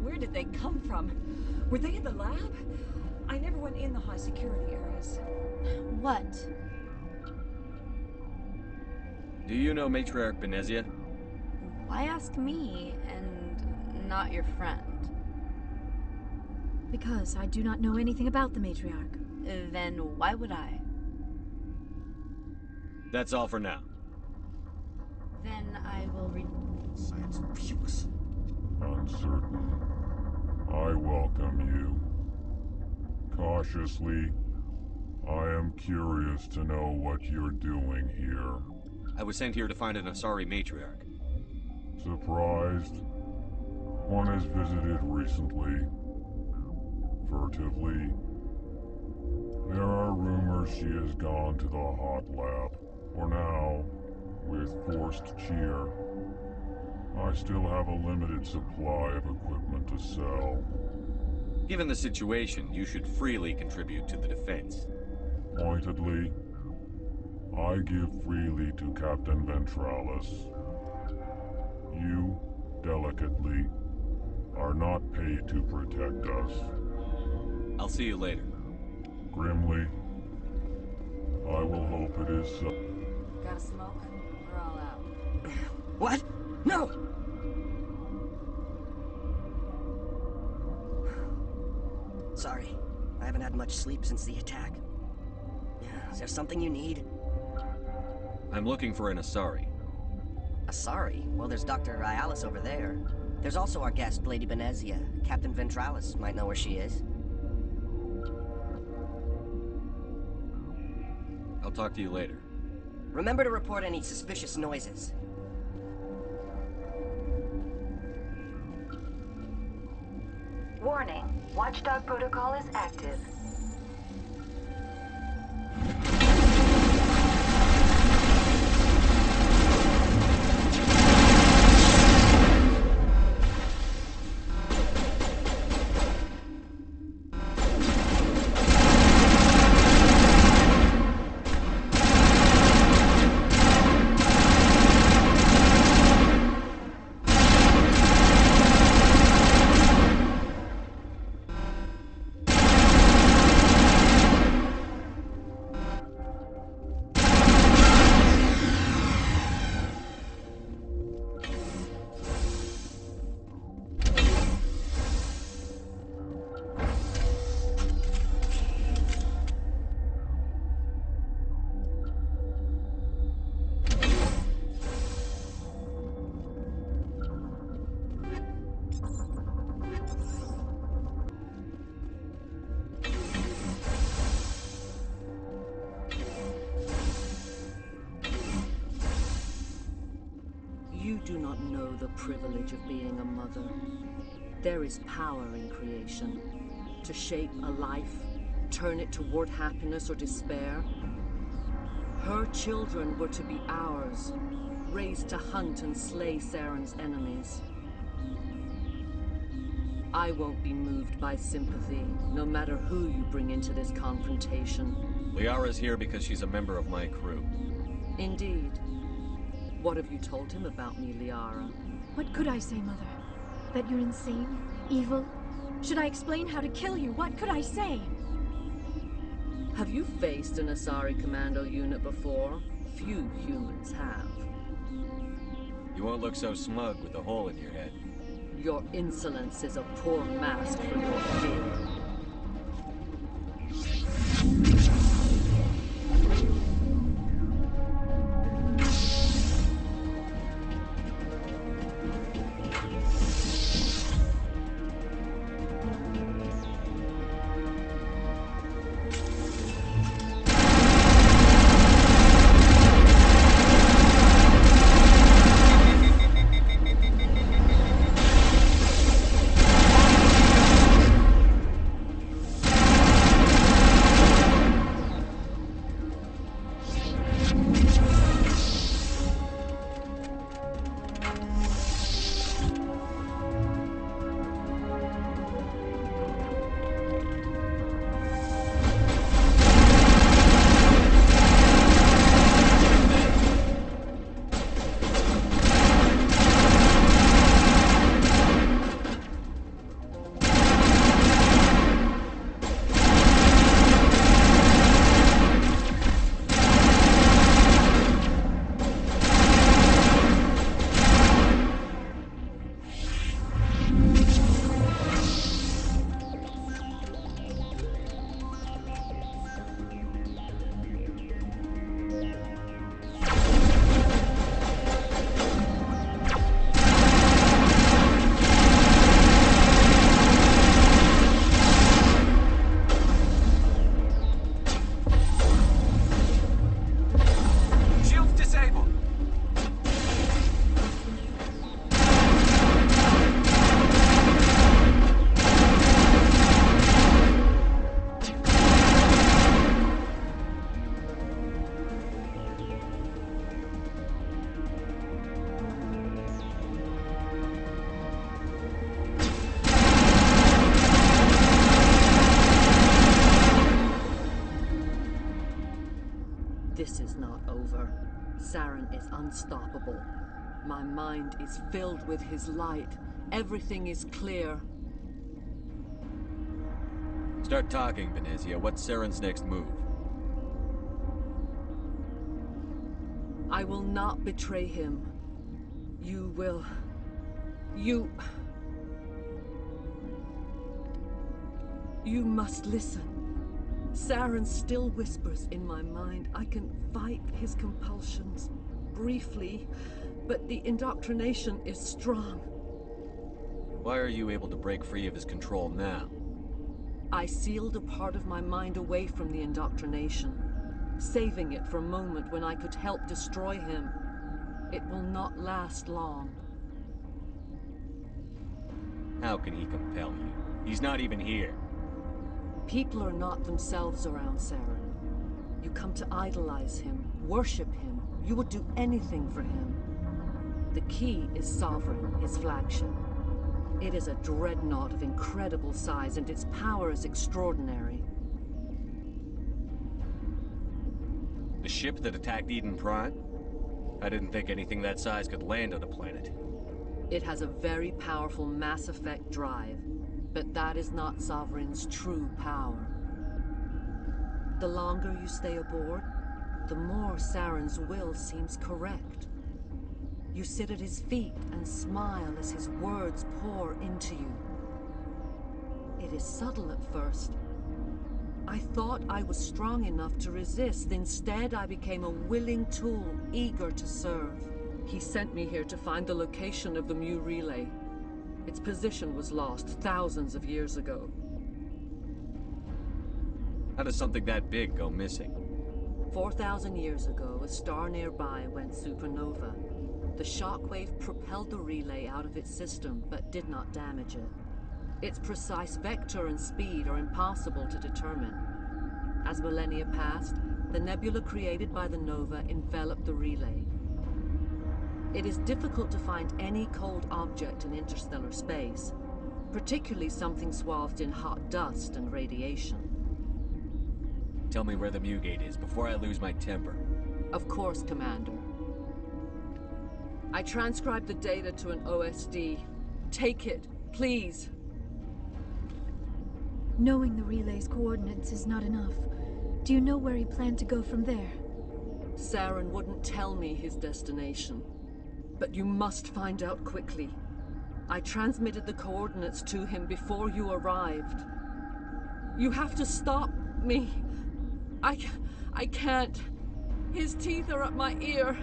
Speaker 4: Where did they come from? Were they in the lab? I never went in the high security areas.
Speaker 9: What?
Speaker 5: Do you know Matriarch Venezia?
Speaker 19: Why ask me and not your friend?
Speaker 9: Because I do not know anything about the matriarch.
Speaker 19: Then why would I?
Speaker 5: That's all for now.
Speaker 19: Then I will read.
Speaker 18: Science views.
Speaker 20: Uncertain. I welcome you. Cautiously, I am curious to know what you're doing here.
Speaker 5: I was sent here to find an Asari matriarch.
Speaker 20: Surprised? One has visited recently. Furtively. There are rumors she has gone to the hot lab. For now, with forced cheer. I still have a limited supply of equipment to sell.
Speaker 5: Given the situation, you should freely contribute to the defense.
Speaker 20: Pointedly, I give freely to Captain Ventralis. You, delicately, are not paid to protect us.
Speaker 5: I'll see you later.
Speaker 20: Grimly, I will hope it is so.
Speaker 4: Got a smoke? We're all out.
Speaker 18: What? No!
Speaker 14: Sorry, I haven't had much sleep since the attack. Yeah,
Speaker 21: Is there something you need?
Speaker 5: I'm looking for an Asari.
Speaker 21: Asari? Well, there's Dr. Ialis over there. There's also our guest, Lady Benezia. Captain Ventralis might know where she is.
Speaker 5: I'll talk to you later.
Speaker 21: Remember to report any suspicious noises.
Speaker 3: Warning, Watchdog protocol is active.
Speaker 22: You do not know the privilege of being a mother. There is power in creation. To shape a life, turn it toward happiness or despair. Her children were to be ours, raised to hunt and slay Saren's enemies. I won't be moved by sympathy, no matter who you bring into this confrontation.
Speaker 5: Liara's here because she's a member of my crew.
Speaker 22: Indeed. What have you told him about me, Liara?
Speaker 9: What could I say, Mother? That you're insane? Evil? Should I explain how to kill you? What could I say?
Speaker 22: Have you faced an Asari commando unit before? Few humans have.
Speaker 5: You won't look so smug with a hole in your head.
Speaker 22: Your insolence is a poor mask for your fear. This is not over. Saren is unstoppable. My mind is filled with his light. Everything is clear.
Speaker 5: Start talking, Benezia. What's Saren's next move?
Speaker 22: I will not betray him. You will... You must listen. Saren still whispers in my mind. I can fight his compulsions briefly, but the indoctrination is strong.
Speaker 5: Why are you able to break free of his control now?
Speaker 22: I sealed a part of my mind away from the indoctrination, saving it for a moment when I could help destroy him. It will not last long.
Speaker 5: How can he compel you? He's not even here.
Speaker 22: People are not themselves around Saren. You come to idolize him, worship him. You would do anything for him. The key is Sovereign, his flagship. It is a dreadnought of incredible size, and its power is extraordinary.
Speaker 5: The ship that attacked Eden Prime? I didn't think anything that size could land on a planet.
Speaker 22: It has a very powerful Mass Effect drive, but that is not Sovereign's true power. The longer you stay aboard, the more Saren's will seems correct. You sit at his feet and smile as his words pour into you. It is subtle at first. I thought I was strong enough to resist. Instead, I became a willing tool, eager to serve. He sent me here to find the location of the Mu relay. Its position was lost thousands of years ago.
Speaker 5: How does something that big go missing?
Speaker 22: 4,000 years ago, a star nearby went supernova. The shockwave propelled the relay out of its system, but did not damage it. Its precise vector and speed are impossible to determine. As millennia passed, the nebula created by the nova enveloped the relay. It is difficult to find any cold object in interstellar space, particularly something swathed in hot dust and radiation.
Speaker 5: Tell me where the Mu Gate is before I lose my temper.
Speaker 22: Of course, Commander. I transcribed the data to an OSD. Take it, please.
Speaker 9: Knowing the relay's coordinates is not enough. Do you know where he planned to go from there?
Speaker 22: Saren wouldn't tell me his destination. But you must find out quickly. I transmitted the coordinates to him before you arrived. You have to stop me. I can't. His teeth are at my ear.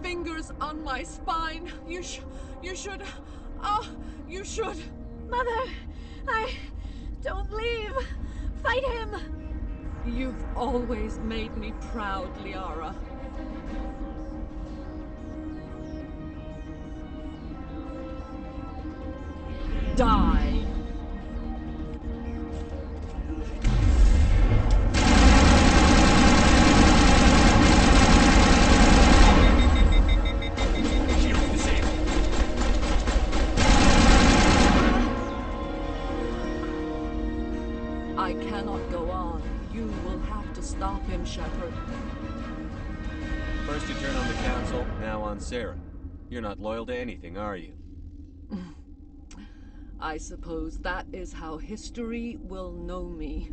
Speaker 22: Fingers on my spine. You should. Oh, you should.
Speaker 9: Mother, don't leave. Fight him.
Speaker 22: You've always made me proud, Liara. Die. I cannot go on. You will have to stop him, Shepard.
Speaker 5: First you turn on the Council, now on Saren. You're not loyal to anything, are you?
Speaker 22: I suppose that is how history will know me.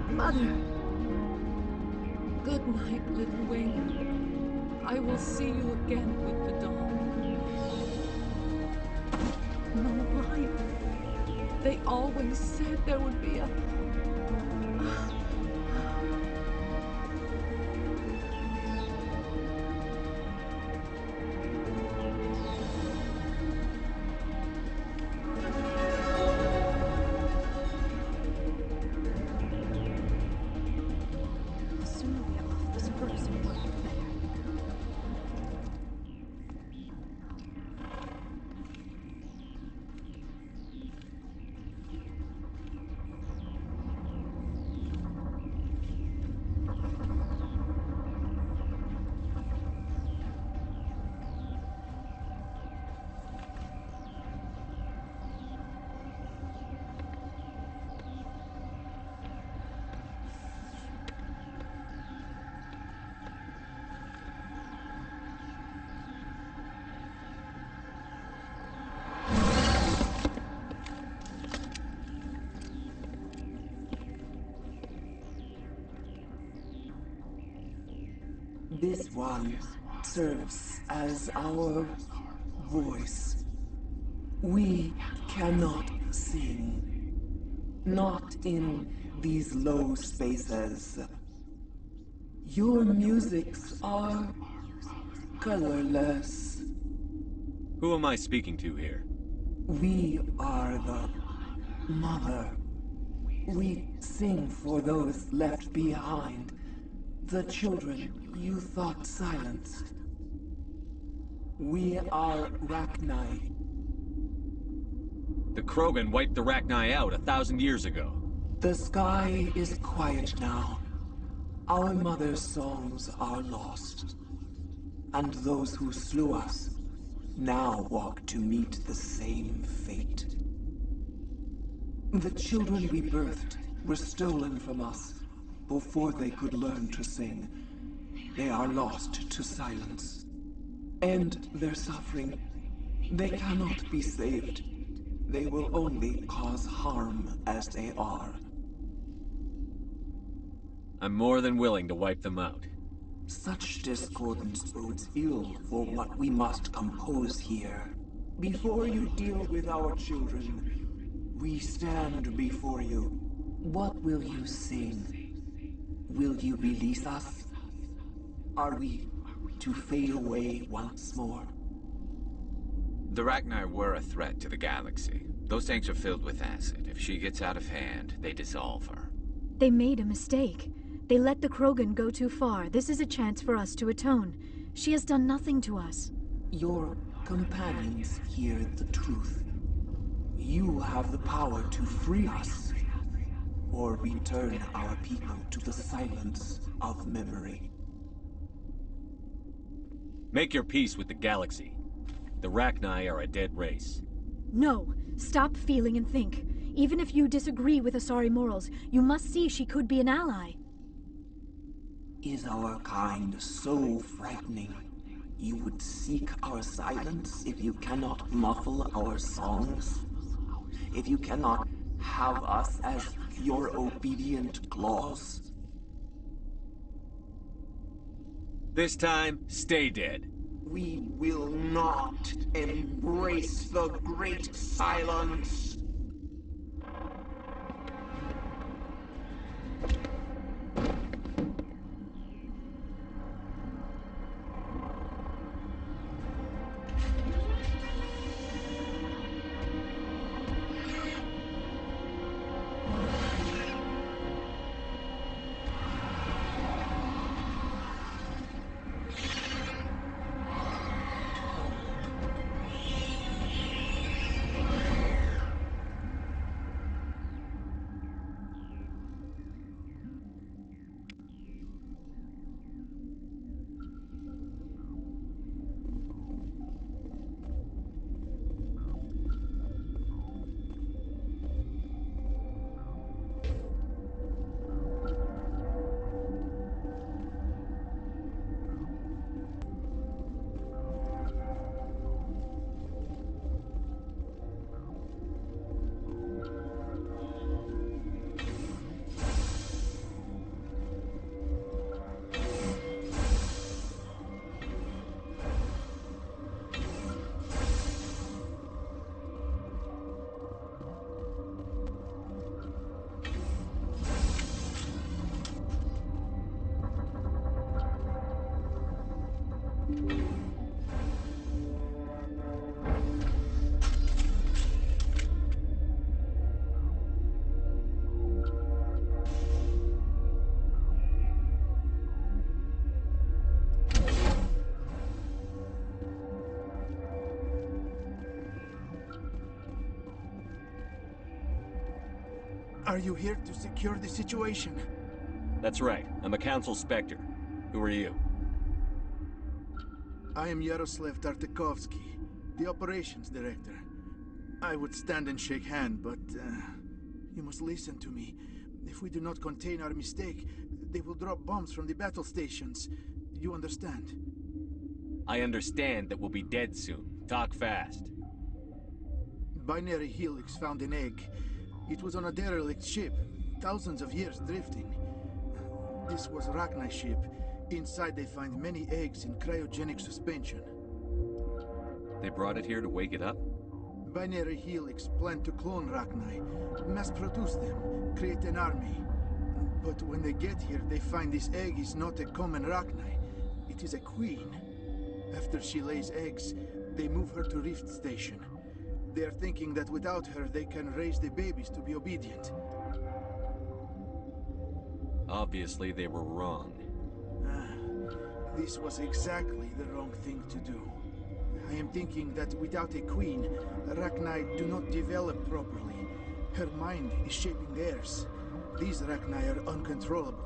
Speaker 9: Mother!
Speaker 22: Good night, little wing. I will see you again with the dawn. No light. They always said there would be a...
Speaker 2: This one serves as our voice. We cannot sing. Not in these low spaces. Your musics are colorless.
Speaker 5: Who am I speaking to here?
Speaker 2: We are the mother. We sing for those left behind, the children you thought silenced. We are Rachni.
Speaker 5: The Krogan wiped the Rachni out 1,000 years ago.
Speaker 2: The sky is quiet now. Our mother's songs are lost. And those who slew us now walk to meet the same fate. The children we birthed were stolen from us before they could learn to sing. They are lost to silence. And their suffering, they cannot be saved. They will only cause harm as they are.
Speaker 5: I'm more than willing to wipe them out.
Speaker 2: Such discordance bodes ill for what we must compose here. Before you deal with our children, we stand before you. What will you sing? Will you release us? Are we to fade away once more?
Speaker 12: The Rachni were a threat to the galaxy. Those tanks are filled with acid. If she gets out of hand, they dissolve her.
Speaker 9: They made a mistake. They let the Krogan go too far. This is a chance for us to atone. She has done nothing to us.
Speaker 2: Your companions hear the truth. You have the power to free us, or return our people to the silence of memory.
Speaker 5: Make your peace with the galaxy. The Rachni are a dead race.
Speaker 9: No. Stop feeling and think. Even if you disagree with Asari morals, you must see she could be an ally.
Speaker 2: Is our kind so frightening? You would seek our silence if you cannot muffle our songs? If you cannot have us as your obedient claws?
Speaker 5: This time, stay dead.
Speaker 2: We will not embrace the great silence.
Speaker 7: Are you here to secure the situation?
Speaker 5: That's right. I'm a Council Spectre. Who are you?
Speaker 7: I am Yaroslav Tartakovsky, the Operations Director. I would stand and shake hand, but you must listen to me. If we do not contain our mistake, they will drop bombs from the battle stations. You understand?
Speaker 5: I understand that we'll be dead soon. Talk fast.
Speaker 7: Binary Helix found an egg. It was on a derelict ship, thousands of years drifting. This was a Rachni ship. Inside they find many eggs in cryogenic suspension.
Speaker 5: They brought it here to wake it up?
Speaker 7: Binary Helix plan to clone Rachni, mass-produce them, create an army. But when they get here, they find this egg is not a common Rachni. It is a queen. After she lays eggs, they move her to Rift Station. They are thinking that without her, they can raise the babies to be obedient.
Speaker 5: Obviously, they were wrong.
Speaker 7: This was exactly the wrong thing to do. I am thinking that without a queen, Rachni do not develop properly. Her mind is shaping theirs. These Rachni are uncontrollable.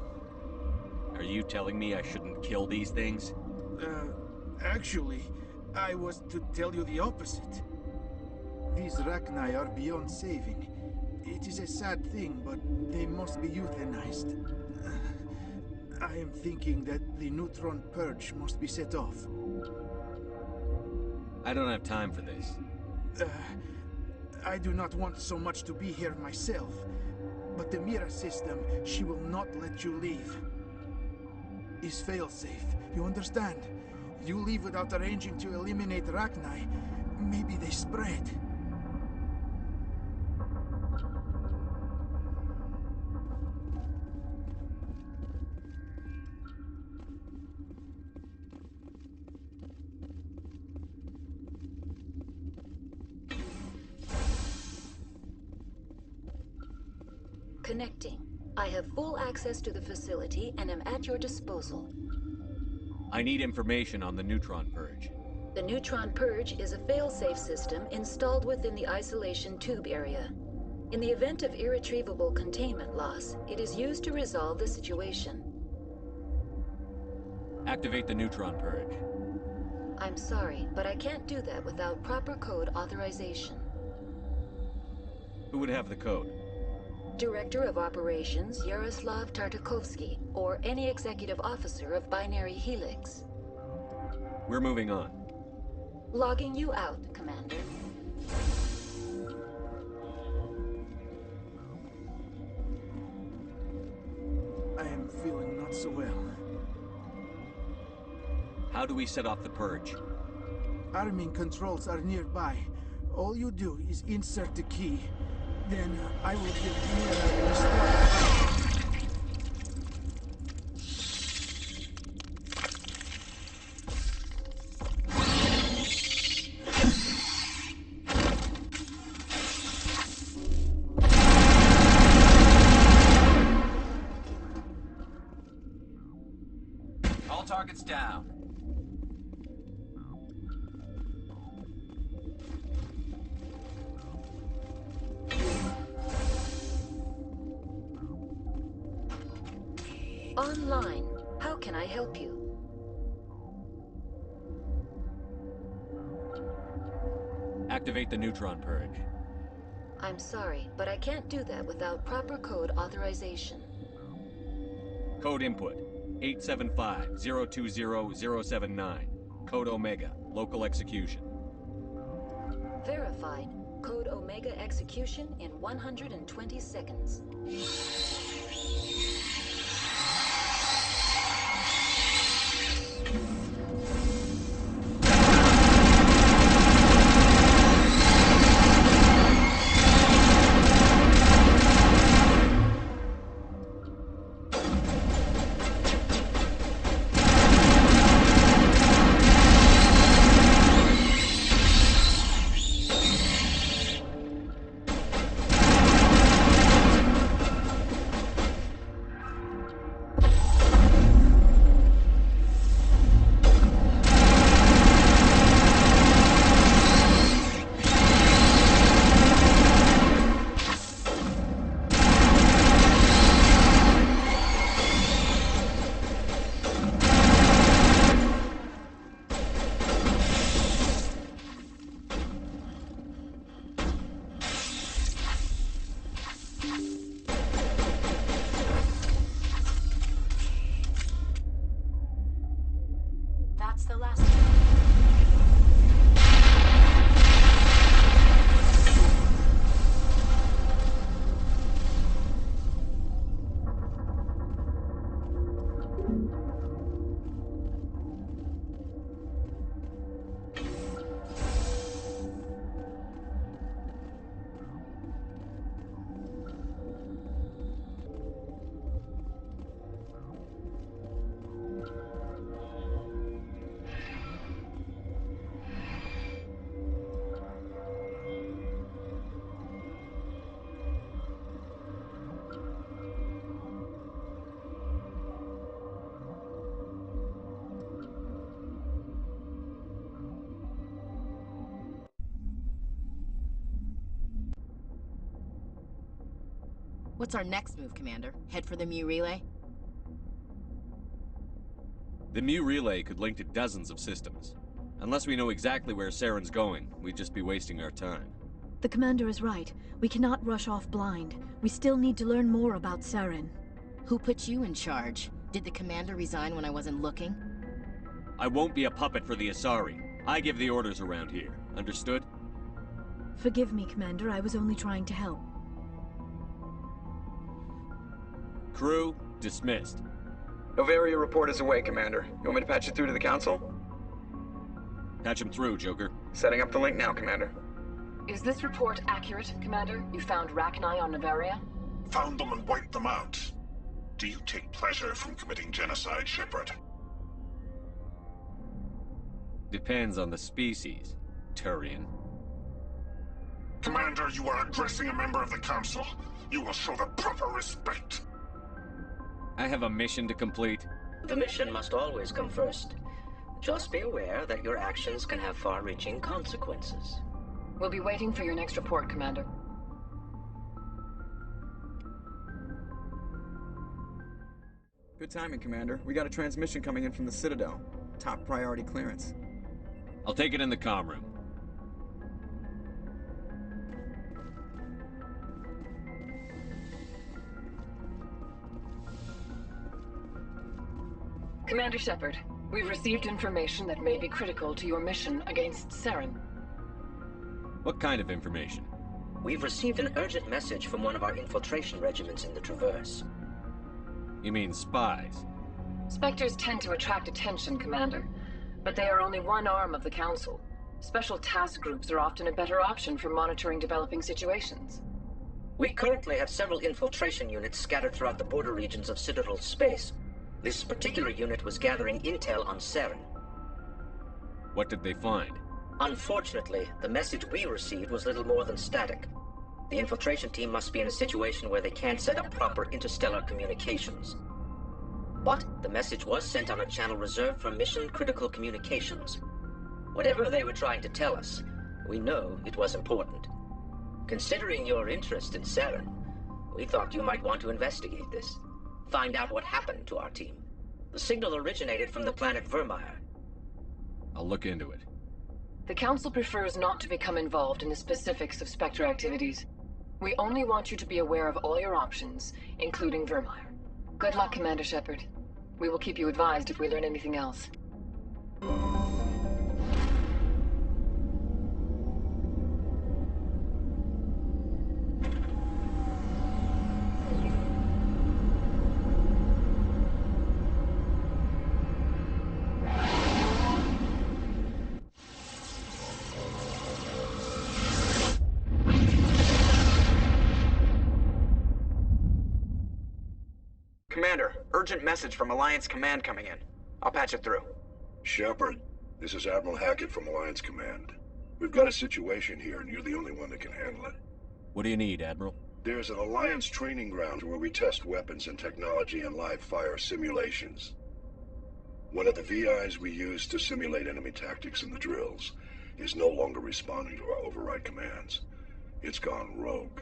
Speaker 5: Are you telling me I shouldn't kill these things?
Speaker 7: Actually, I was to tell you the opposite. These Rachni are beyond saving. It is a sad thing, but they must be euthanized. I am thinking that the neutron purge must be set off.
Speaker 5: I don't have time for this.
Speaker 7: I do not want so much to be here myself, but the Mira system, she will not let you leave. Is fail-safe, you understand? You leave without arranging to eliminate Rachni, maybe they spread.
Speaker 3: Connecting. I have full access to the facility and am at your disposal.
Speaker 5: I need information on the neutron purge.
Speaker 3: The neutron purge is a fail-safe system installed within the isolation tube area. In the event of irretrievable containment loss, it is used to resolve the situation.
Speaker 5: Activate the neutron purge.
Speaker 3: I'm sorry, but I can't do that without proper code authorization.
Speaker 5: Who would have the code?
Speaker 3: Director of Operations Yaroslav Tartakovsky, or any executive officer of Binary Helix.
Speaker 5: We're moving on.
Speaker 3: Logging you out, Commander.
Speaker 7: I am feeling not so well.
Speaker 5: How do we set off the purge?
Speaker 7: Arming controls are nearby. All you do is insert the key. Then I will give Mira a start.
Speaker 12: All targets down.
Speaker 3: Online. How can I help you?
Speaker 5: Activate the neutron purge.
Speaker 3: I'm sorry, but I can't do that without proper code authorization.
Speaker 5: Code input 875-020-079. Code Omega. Local execution.
Speaker 3: Verified. Code Omega execution in 120 seconds.
Speaker 1: What's our next move, Commander? Head for the Mu relay?
Speaker 5: The Mu relay could link to dozens of systems. Unless we know exactly where Saren's going, we'd just be wasting our time.
Speaker 9: The Commander is right. We cannot rush off blind. We still need to learn more about Saren.
Speaker 1: Who put you in charge? Did the Commander resign when I wasn't looking?
Speaker 5: I won't be a puppet for the Asari. I give the orders around here. Understood?
Speaker 9: Forgive me, Commander. I was only trying to help.
Speaker 5: Crew, dismissed.
Speaker 10: Novaria report is away, Commander. You want me to patch it through to the Council?
Speaker 5: Patch him through, Joker.
Speaker 10: Setting up the link now, Commander.
Speaker 23: Is this report accurate, Commander? You found Rachni on Novaria?
Speaker 24: Found them and wiped them out. Do you take pleasure from committing genocide, Shepard?
Speaker 5: Depends on the species, Turian.
Speaker 24: Commander, you are addressing a member of the Council. You will show the proper respect.
Speaker 5: I have a mission to complete.
Speaker 25: The mission must always come first. Just be aware that your actions can have far-reaching consequences.
Speaker 23: We'll be waiting for your next report, Commander.
Speaker 10: Good timing, Commander. We got a transmission coming in from the Citadel. Top priority clearance.
Speaker 5: I'll take it in the comm room.
Speaker 23: Commander Shepard, we've received information that may be critical to your mission against Saren.
Speaker 5: What kind of information?
Speaker 25: We've received an urgent message from one of our infiltration regiments in the Traverse.
Speaker 5: You mean spies?
Speaker 23: Spectres tend to attract attention, Commander, but they are only one arm of the Council. Special task groups are often a better option for monitoring developing situations.
Speaker 25: We currently have several infiltration units scattered throughout the border regions of Citadel space. This particular unit was gathering intel on Saren.
Speaker 5: What did they find?
Speaker 25: Unfortunately, the message we received was little more than static. The infiltration team must be in a situation where they can't set up proper interstellar communications. But the message was sent on a channel reserved for mission-critical communications. Whatever they were trying to tell us, we know it was important. Considering your interest in Saren, we thought you might want to investigate this. Find out what happened to our team. The signal originated from the planet Vermeer.
Speaker 5: I'll look into it.
Speaker 23: The Council prefers not to become involved in the specifics of Spectre activities. We only want you to be aware of all your options, including Vermeer. Good luck, Commander Shepard. We will keep you advised if we learn anything else.
Speaker 10: Commander, urgent message from Alliance Command coming in. I'll patch it through.
Speaker 24: Shepard, this is Admiral Hackett from Alliance Command. We've got a situation here, and you're the only one that can handle it.
Speaker 5: What do you need, Admiral?
Speaker 24: There's an Alliance training ground where we test weapons and technology in live fire simulations. One of the VIs we use to simulate enemy tactics in the drills is no longer responding to our override commands. It's gone rogue.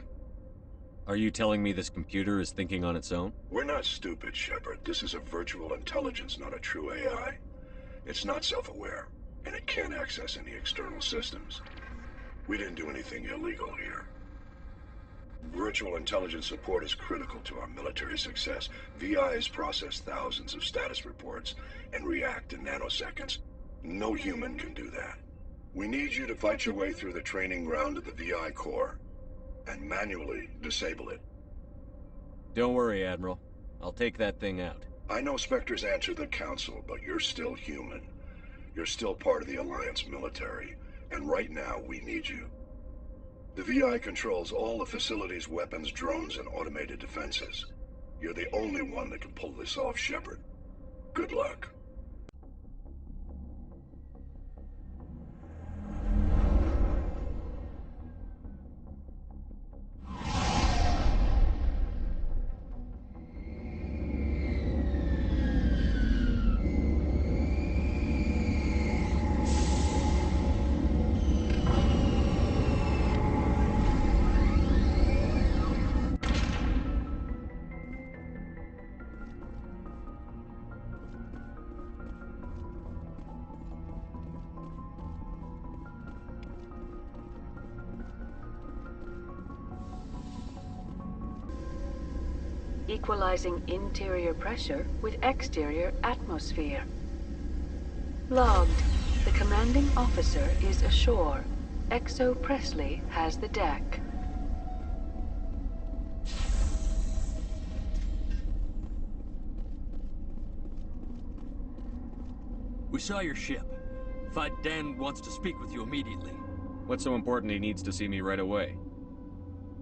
Speaker 5: Are you telling me this computer is thinking on its own?
Speaker 24: We're not stupid, Shepard. This is a virtual intelligence, not a true AI. It's not self-aware, and it can't access any external systems. We didn't do anything illegal here. Virtual intelligence support is critical to our military success. VIs process thousands of status reports and react in nanoseconds. No human can do that. We need you to fight your way through the training ground of the VI core and manually disable it.
Speaker 5: Don't worry, Admiral. I'll take that thing out.
Speaker 24: I know Spectres answer the Council, but you're still human. You're still part of the Alliance military, and right now we need you. The VI controls all the facility's weapons, drones, and automated defenses. You're the only one that can pull this off, Shepard. Good luck.
Speaker 3: equalizing interior pressure with exterior atmosphere. Logged. The commanding officer is ashore. Exo Presley has the deck.
Speaker 6: We saw your ship. Dan wants to speak with you immediately.
Speaker 5: What's so important he needs to see me right away?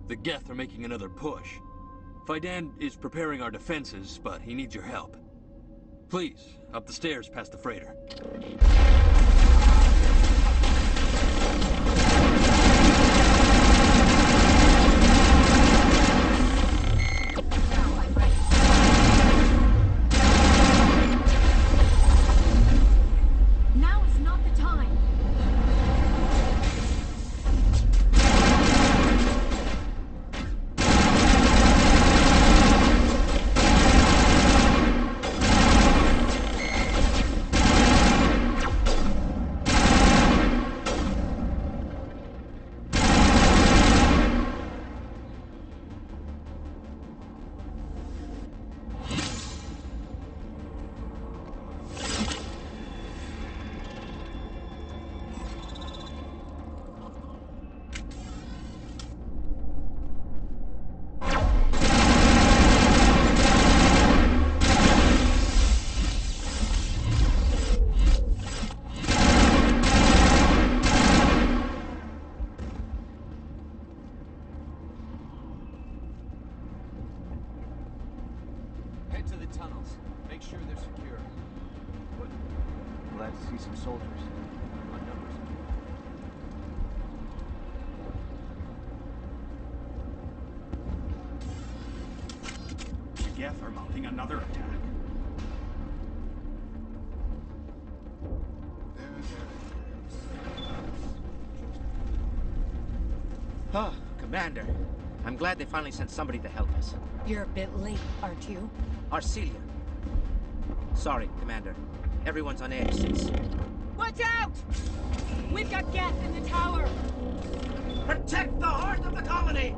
Speaker 6: The Geth are making another push. Fidan is preparing our defenses, but he needs your help. Please, up the stairs past the freighter.
Speaker 9: Now is not the time.
Speaker 18: Head to the tunnels. Make sure they're secure. Glad to see some soldiers. My numbers. The Geth are mounting another attack.
Speaker 8: Ah, Commander. I'm glad they finally sent somebody to help us.
Speaker 9: You're a bit late, aren't you?
Speaker 8: Arcelia. Sorry, Commander. Everyone's on edge since...
Speaker 13: Watch out! We've got Geth in the tower!
Speaker 8: Protect the heart of the colony!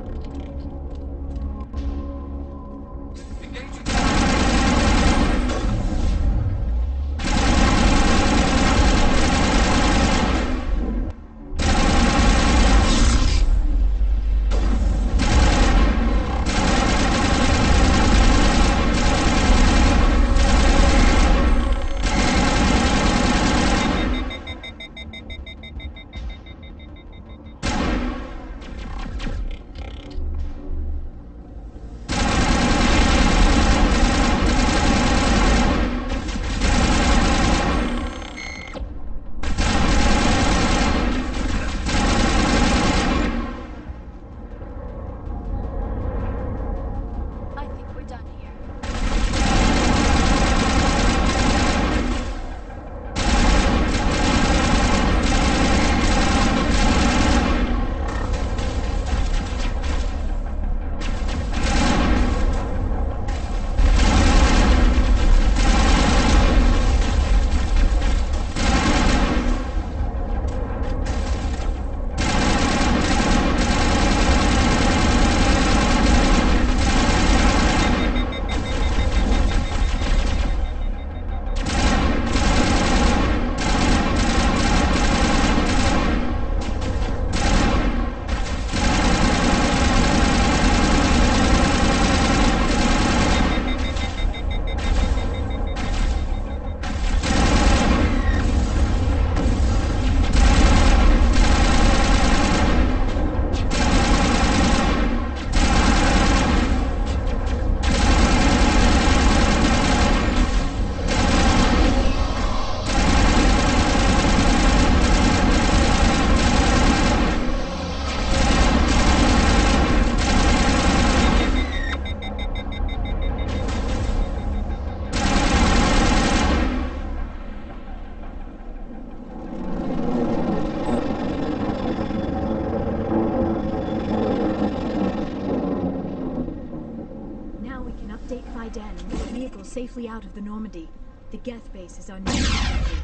Speaker 9: Safely out of the Normandy. The Geth base is our next objective.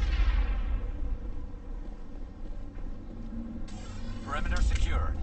Speaker 25: Perimeter secured.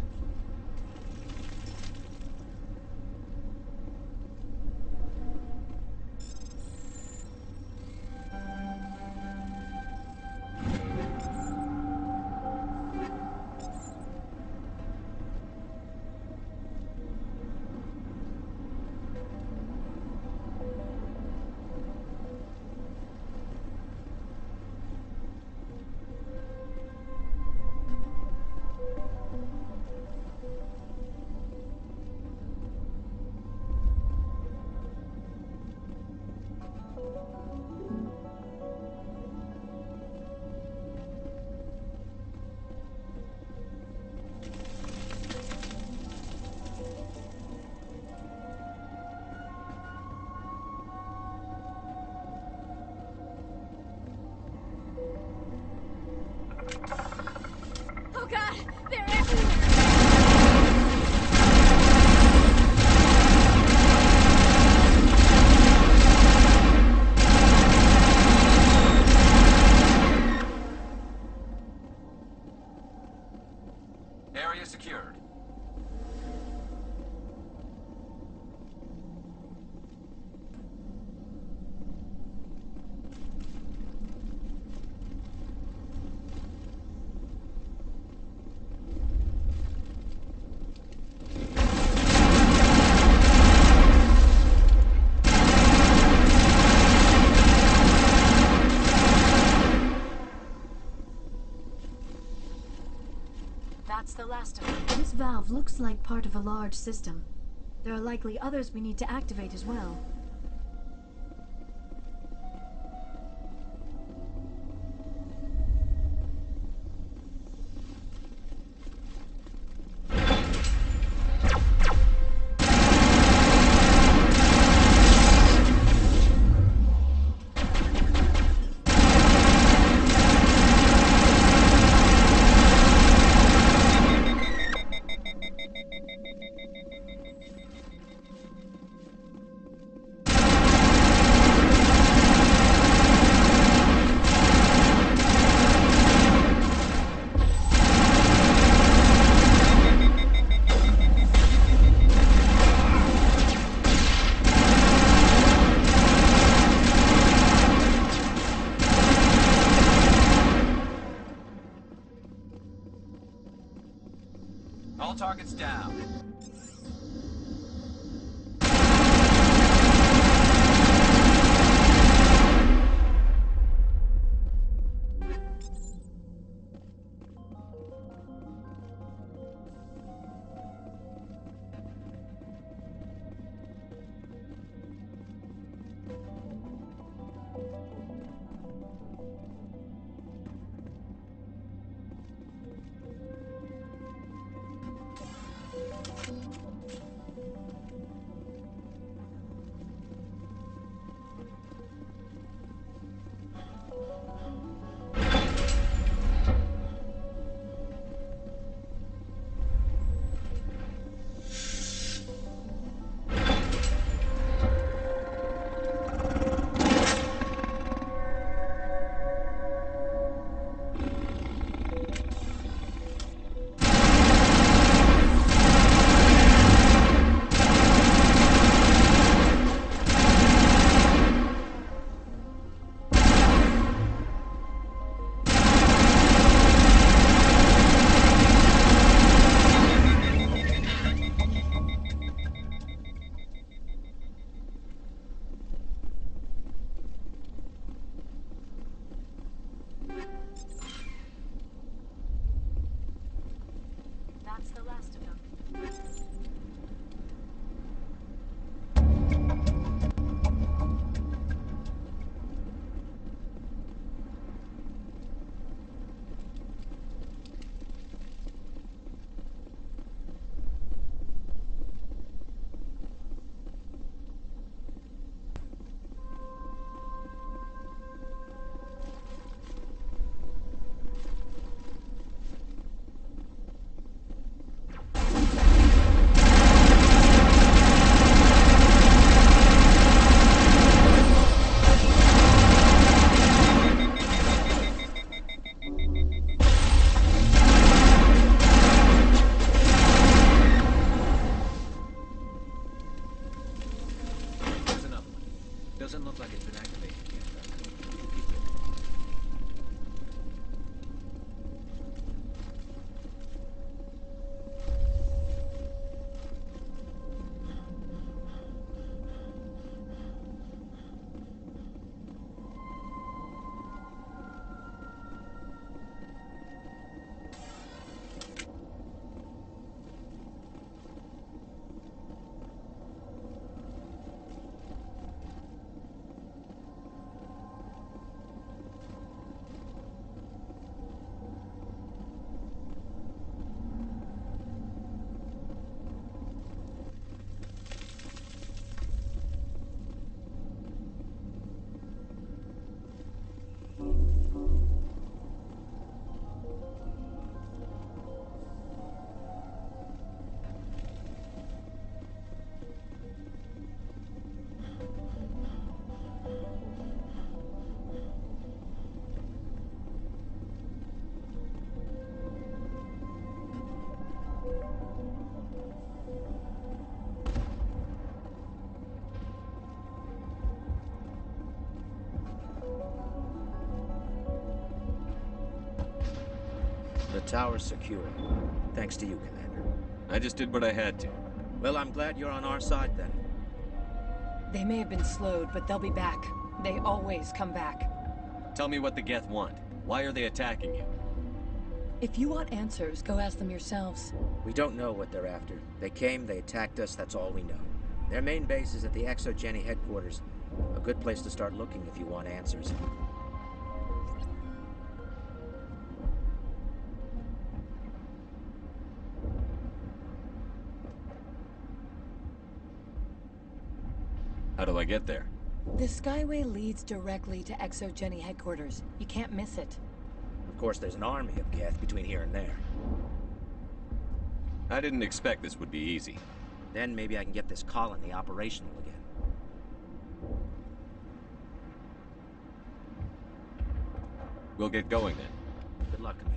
Speaker 9: part of a large system. There are likely others we need to activate as well.
Speaker 12: All targets down.
Speaker 9: That's the last of them.
Speaker 25: Doesn't look like it's been activated yet.
Speaker 8: The tower's secure. Thanks to you, Commander.
Speaker 5: I just did what I had to.
Speaker 8: Well, I'm glad you're on our side, then.
Speaker 23: They may have been slowed, but they'll be back. They always come back.
Speaker 5: Tell me what the Geth want. Why are they attacking you?
Speaker 11: If you want answers, go ask them yourselves.
Speaker 8: We don't know what they're after. They came, they attacked us, that's all we know. Their main base is at the ExoGeni headquarters. A good place to start looking if you want answers.
Speaker 5: How do I get there?
Speaker 11: The Skyway leads directly to ExoGeni headquarters. You can't miss it.
Speaker 8: Of course, there's an army of Geth between here and there.
Speaker 5: I didn't expect this would be easy.
Speaker 8: Then maybe I can get this colony operational again.
Speaker 5: We'll get going then.
Speaker 8: Good luck, Commander.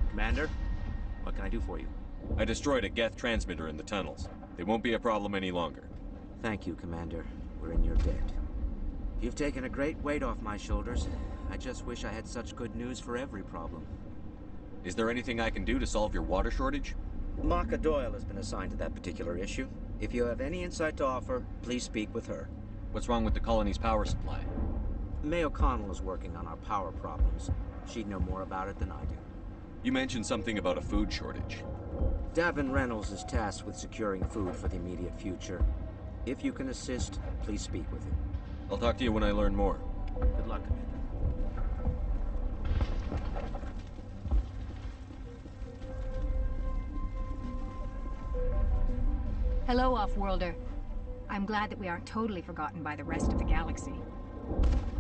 Speaker 8: Commander, what can I do for you?
Speaker 5: I destroyed a Geth transmitter in the tunnels. It won't be a problem any longer.
Speaker 8: Thank you, Commander. We're in your debt. You've taken a great weight off my shoulders. I just wish I had such good news for every problem.
Speaker 5: Is there anything I can do to solve your water shortage?
Speaker 8: Maka Doyle has been assigned to that particular issue. If you have any insight to offer, please speak with her.
Speaker 5: What's wrong with the colony's power supply?
Speaker 8: May O'Connell is working on our power problems. She'd know more about it than I do.
Speaker 5: You mentioned something about a food shortage.
Speaker 8: Davin Reynolds is tasked with securing food for the immediate future. If you can assist, please speak with him.
Speaker 5: I'll talk to you when I learn more.
Speaker 8: Good luck, Commander.
Speaker 15: Hello, Off-Worlder. I'm glad that we aren't totally forgotten by the rest of the galaxy.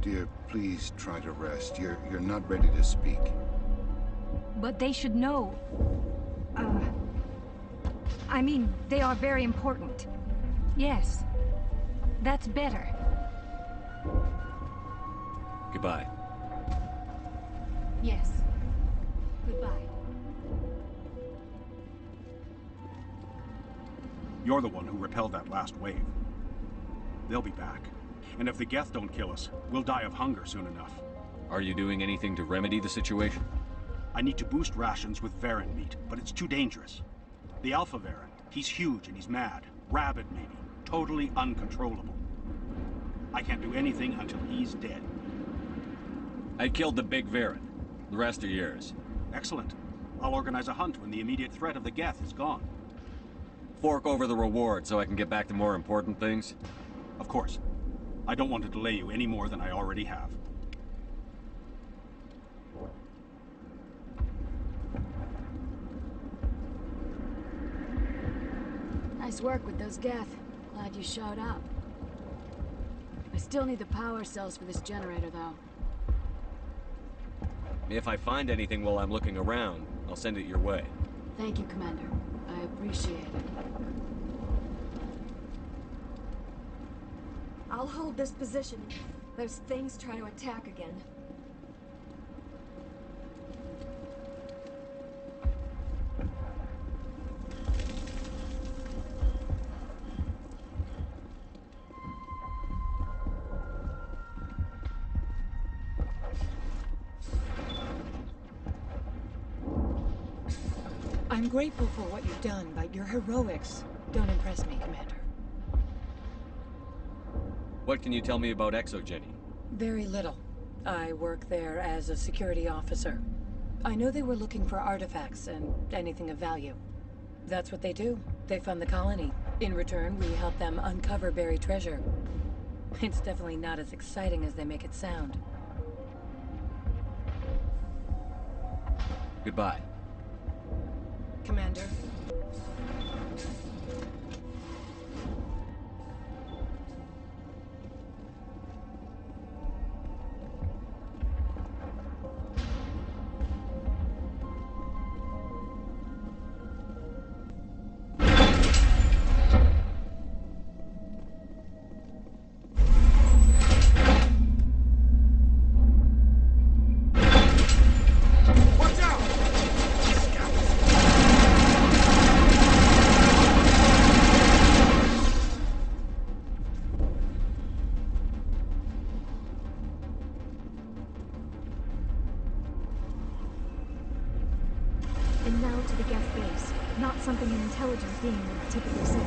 Speaker 16: Dear, please try to rest. You're not ready to speak.
Speaker 15: But they should know. I mean, they are very important. Yes. That's better.
Speaker 5: Goodbye.
Speaker 15: Yes. Goodbye.
Speaker 17: You're the one who repelled that last wave. They'll be back. And if the Geth don't kill us, we'll die of hunger soon enough.
Speaker 5: Are you doing anything to remedy the situation?
Speaker 17: I need to boost rations with Varen meat, but it's too dangerous. The Alpha Varen, he's huge and he's mad. Rabid, maybe. Totally uncontrollable. I can't do anything until he's dead.
Speaker 5: I killed the big Varen. The rest are yours.
Speaker 17: Excellent. I'll organize a hunt when the immediate threat of the Geth is gone.
Speaker 5: Fork over the reward so I can get back to more important things?
Speaker 17: Of course. I don't want to delay you any more than I already have.
Speaker 9: Nice work with those Geth. Glad you showed up. I still need the power cells for this generator, though.
Speaker 5: If I find anything while I'm looking around, I'll send it your way.
Speaker 9: Thank you, Commander. I appreciate it.
Speaker 4: I'll hold this position. Those things try to attack again.
Speaker 11: I'm grateful for what you've done, but your heroics don't impress me, Commander.
Speaker 5: What can you tell me about ExoGeni?
Speaker 11: Very little. I work there as a security officer. I know they were looking for artifacts and anything of value. That's what they do. They fund the colony. In return, we help them uncover buried treasure. It's definitely not as exciting as they make it sound.
Speaker 5: Goodbye.
Speaker 11: Commander.
Speaker 7: Watch out!
Speaker 9: And now to the Geth base. Not something an intelligent being would typically say.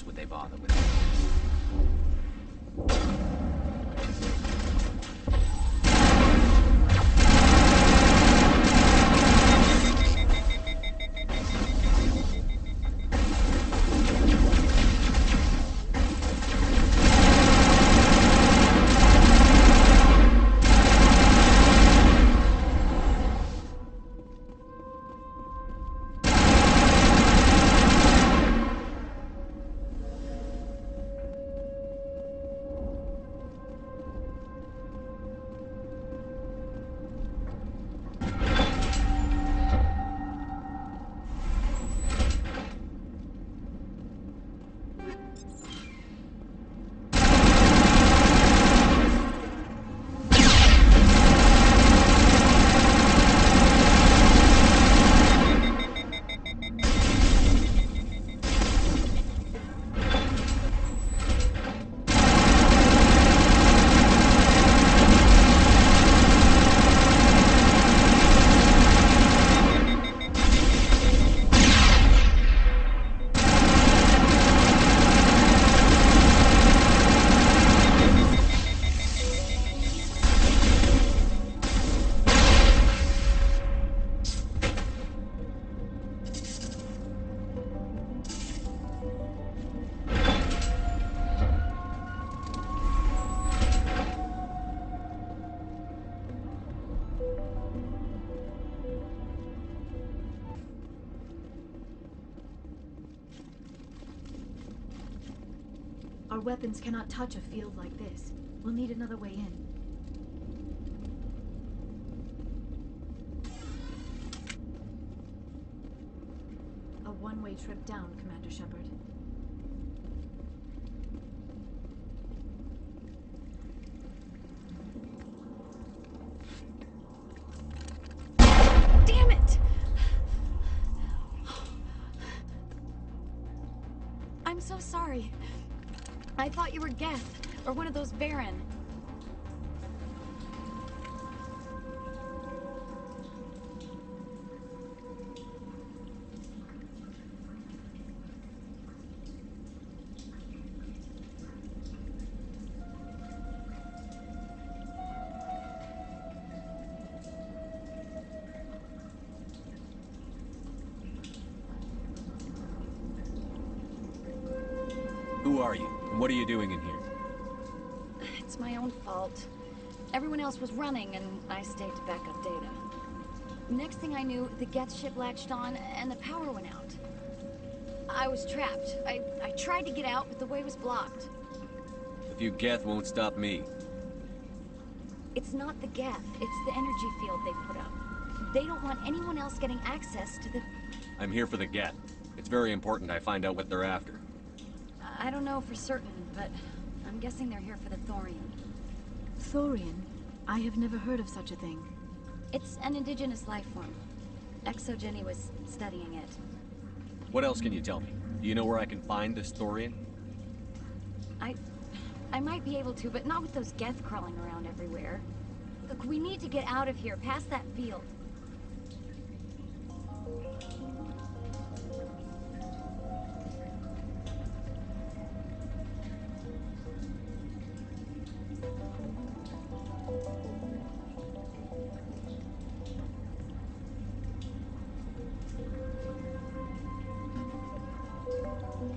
Speaker 12: Would they bother with it?
Speaker 9: Our weapons cannot touch a field like this. We'll need another way in. A one-way trip down, Commander Shepard.
Speaker 4: Damn it! I'm so sorry. I thought you were Geth, or one of those Saren.
Speaker 5: are you? And what are you doing in here?
Speaker 4: It's my own fault. Everyone else was running, and I stayed to back up data. Next thing I knew, the Geth ship latched on, and the power went out. I was trapped. I tried to get out, but the way was blocked.
Speaker 5: A few Geth won't stop me.
Speaker 4: It's not the Geth, it's the energy field they put up. They don't want anyone else getting access to the...
Speaker 5: I'm here for the Geth. It's very important I find out what they're after.
Speaker 4: I don't know for certain, but I'm guessing they're here for the thorium.
Speaker 9: Thorium? I have never heard of such a thing.
Speaker 4: It's an indigenous life form. ExoGenny was studying it.
Speaker 5: What else can you tell me? Do you know where I can find this thorium?
Speaker 4: I might be able to, but not with those Geth crawling around everywhere. Look, we need to get out of here, past that field.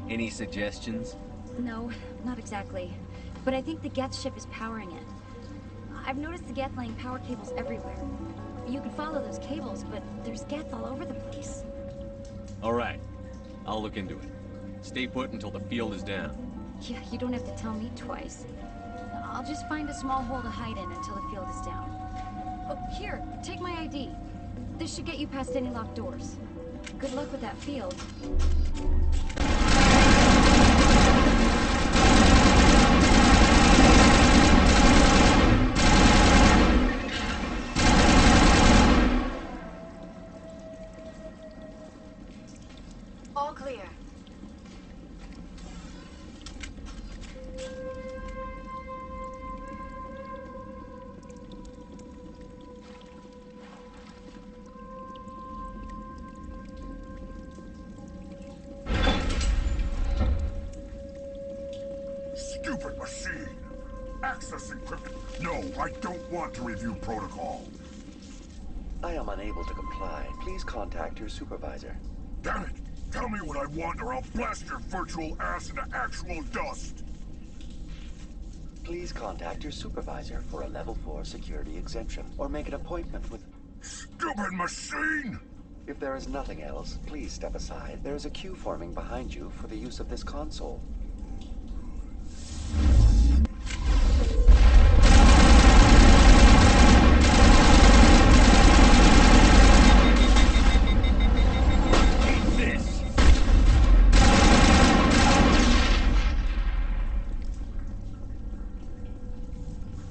Speaker 5: Any suggestions?
Speaker 4: No, not exactly. But I think the Geth ship is powering it. I've noticed the Geth laying power cables everywhere. You can follow those cables, but there's Geth all over the place.
Speaker 5: All right. I'll look into it. Stay put until the field is down.
Speaker 4: Yeah, you don't have to tell me twice. I'll just find a small hole to hide in until the field is down. Oh, here, take my ID. This should get you past any locked doors. Good luck with that field.
Speaker 9: All clear.
Speaker 24: Stupid machine! Access encrypted. No, I don't want to review protocol.
Speaker 14: I am unable to comply. Please contact your supervisor.
Speaker 24: Damn it! Tell me what I want or I'll blast your virtual ass into actual dust!
Speaker 14: Please contact your supervisor for a level 4 security exemption, or make an appointment with...
Speaker 24: Stupid machine!
Speaker 14: If there is nothing else, please step aside. There is a queue forming behind you for the use of this console.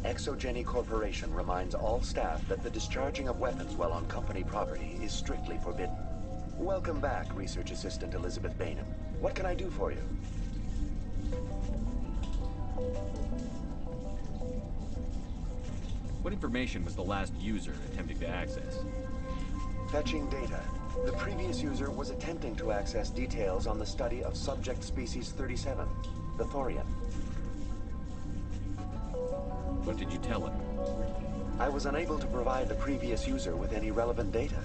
Speaker 14: ExoGenny Corporation reminds all staff that the discharging of weapons while on company property is strictly forbidden. Welcome back, Research Assistant Elizabeth Bainham. What can I do for you?
Speaker 5: What information was the last user attempting to access?
Speaker 14: Fetching data. The previous user was attempting to access details on the study of subject species 37, the thorium.
Speaker 5: What did you tell him?
Speaker 14: I was unable to provide the previous user with any relevant data.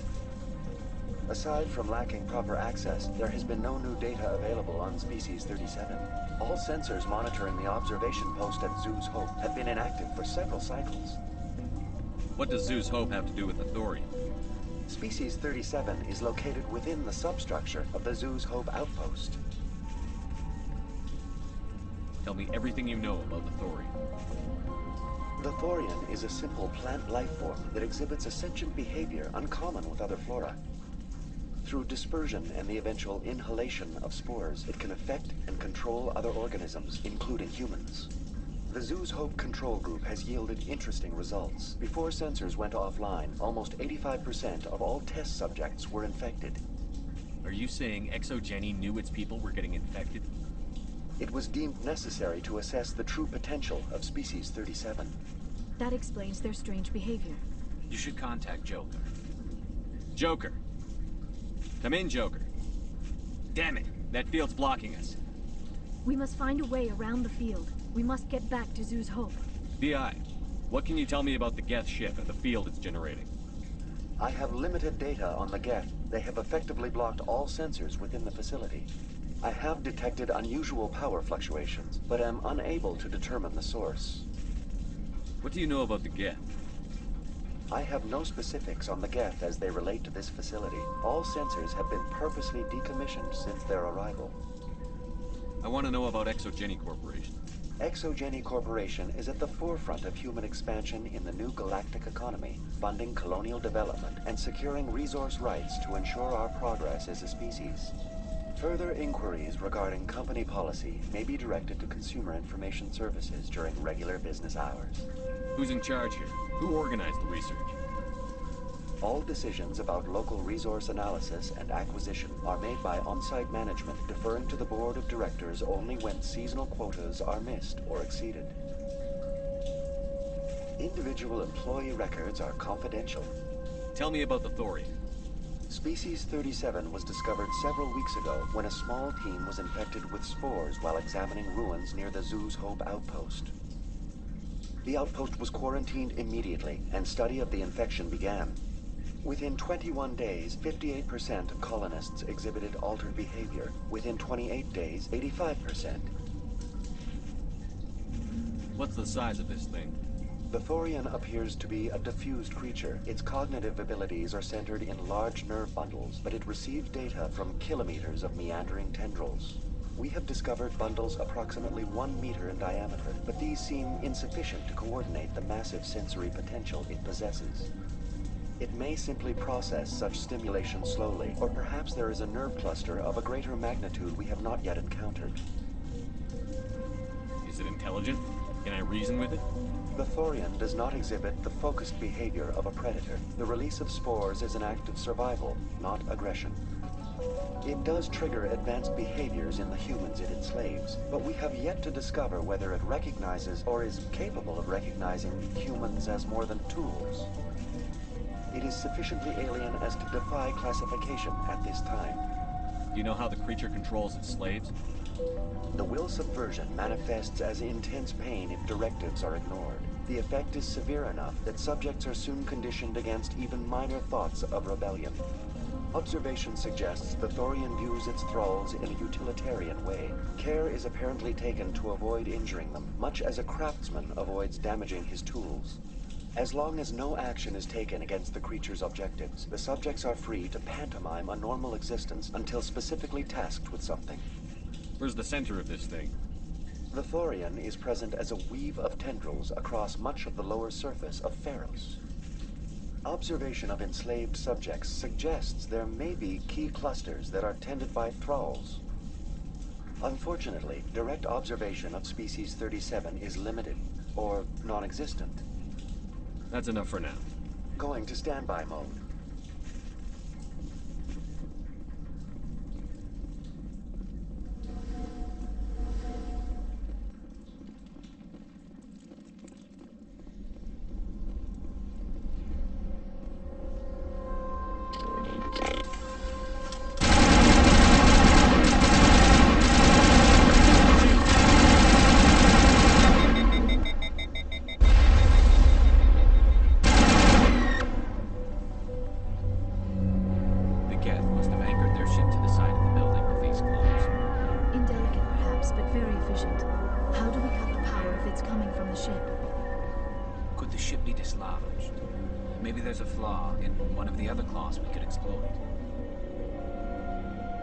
Speaker 14: Aside from lacking proper access, there has been no new data available on species 37. All sensors monitoring the observation post at Zeus Hope have been inactive for several cycles.
Speaker 5: What does Zeus Hope have to do with the thorium?
Speaker 14: Species 37 is located within the substructure of the Zeus Hope outpost.
Speaker 5: Tell me everything you know about the thorium.
Speaker 14: The thorium is a simple plant life form that exhibits a sentient behavior uncommon with other flora. Through dispersion and the eventual inhalation of spores, it can affect and control other organisms, including humans. The Zeus Hope control group has yielded interesting results. Before sensors went offline, almost 85% of all test subjects were infected.
Speaker 5: Are you saying ExoGenny knew its people were getting infected?
Speaker 14: It was deemed necessary to assess the true potential of species 37.
Speaker 9: That explains their strange behavior.
Speaker 5: You should contact Joker. Joker! Come in, Joker. Damn it! That field's blocking us.
Speaker 9: We must find a way around the field. We must get back to Zeus Hope.
Speaker 5: BI, what can you tell me about the Geth ship and the field it's generating?
Speaker 14: I have limited data on the Geth. They have effectively blocked all sensors within the facility. I have detected unusual power fluctuations, but am unable to determine the source.
Speaker 5: What do you know about the Geth?
Speaker 14: I have no specifics on the Geth as they relate to this facility. All sensors have been purposely decommissioned since their arrival.
Speaker 5: I want to know about Exogeny Corporation.
Speaker 14: Exogeny Corporation is at the forefront of human expansion in the new galactic economy, funding colonial development and securing resource rights to ensure our progress as a species. Further inquiries regarding company policy may be directed to Consumer Information Services during regular business hours.
Speaker 5: Who's in charge here? Who organized the research?
Speaker 14: All decisions about local resource analysis and acquisition are made by on-site management, deferring to the board of directors only when seasonal quotas are missed or exceeded. Individual employee records are confidential.
Speaker 5: Tell me about the Thorian.
Speaker 14: Species 37 was discovered several weeks ago when a small team was infected with spores while examining ruins near the Zoo's Hope outpost. The outpost was quarantined immediately, and study of the infection began. Within 21 days, 58% of colonists exhibited altered behavior. Within 28 days, 85%.
Speaker 5: What's the size of this thing?
Speaker 14: The Thorian appears to be a diffused creature. Its cognitive abilities are centered in large nerve bundles, but it receives data from kilometers of meandering tendrils. We have discovered bundles approximately 1 meter in diameter, but these seem insufficient to coordinate the massive sensory potential it possesses. It may simply process such stimulation slowly, or perhaps there is a nerve cluster of a greater magnitude we have not yet encountered.
Speaker 5: Is it intelligent? Can I reason with it?
Speaker 14: The Thorian does not exhibit the focused behavior of a predator. The release of spores is an act of survival, not aggression. It does trigger advanced behaviors in the humans it enslaves, but we have yet to discover whether it recognizes or is capable of recognizing humans as more than tools. It is sufficiently alien as to defy classification at this time.
Speaker 5: Do you know how the creature controls its slaves?
Speaker 14: The will subversion manifests as intense pain if directives are ignored. The effect is severe enough that subjects are soon conditioned against even minor thoughts of rebellion. Observation suggests the Thorian views its thralls in a utilitarian way. Care is apparently taken to avoid injuring them, much as a craftsman avoids damaging his tools. As long as no action is taken against the creature's objectives, the subjects are free to pantomime a normal existence until specifically tasked with something.
Speaker 5: Where's the center of this thing?
Speaker 14: The Thorian is present as a weave of tendrils across much of the lower surface of Pharos. Observation of enslaved subjects suggests there may be key clusters that are tended by thralls. Unfortunately, direct observation of species 37 is limited, or non-existent.
Speaker 5: That's enough for now.
Speaker 14: Going to standby mode.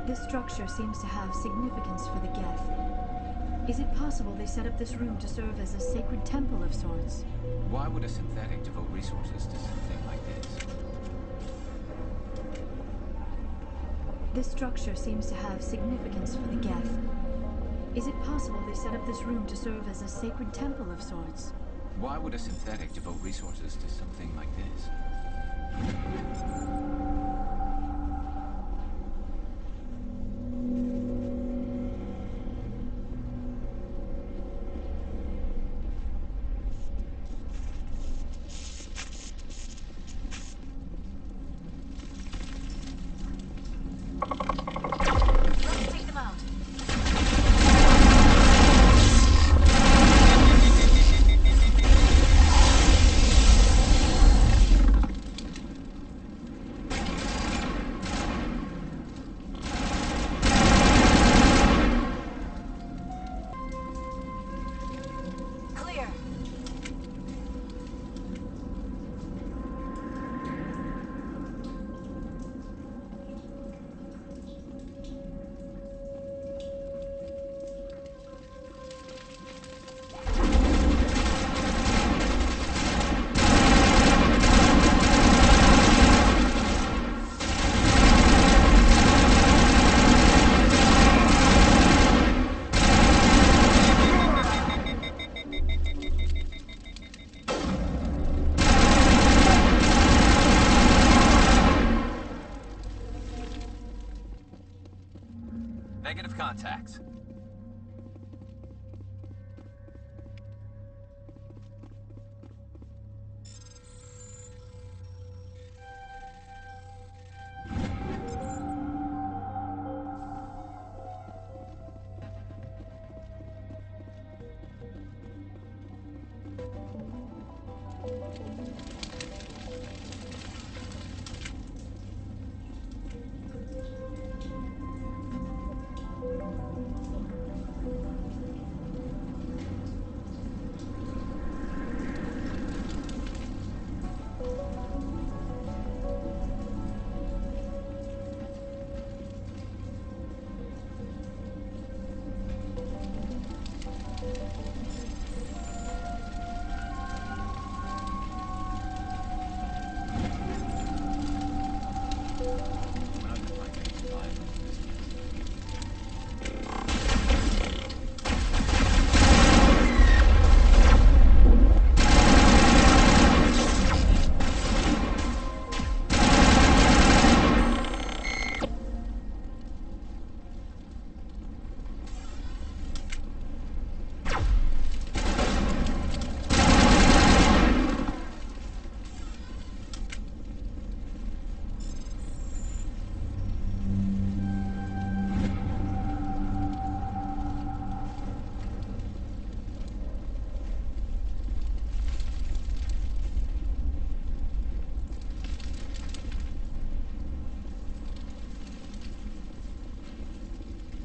Speaker 9: This structure seems to have significance for the Geth. Is it possible they set up this room to serve as a sacred temple of sorts?
Speaker 12: Why would a synthetic devote resources to something like this?
Speaker 9: This structure seems to have significance for the Geth. Is it possible they set up this room to serve as a sacred temple of sorts?
Speaker 12: Why would a synthetic devote resources to something like this? contacts.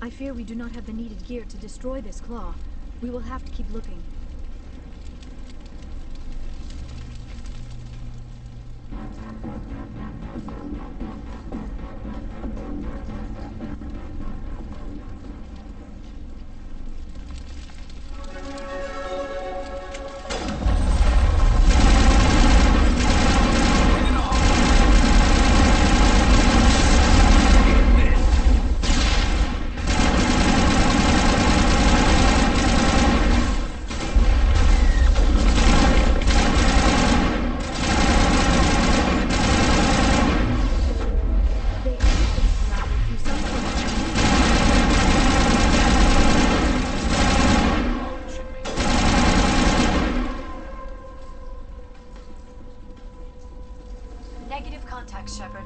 Speaker 9: I fear we do not have the needed gear to destroy this claw. We will have to keep looking. Negative contact, Shepard.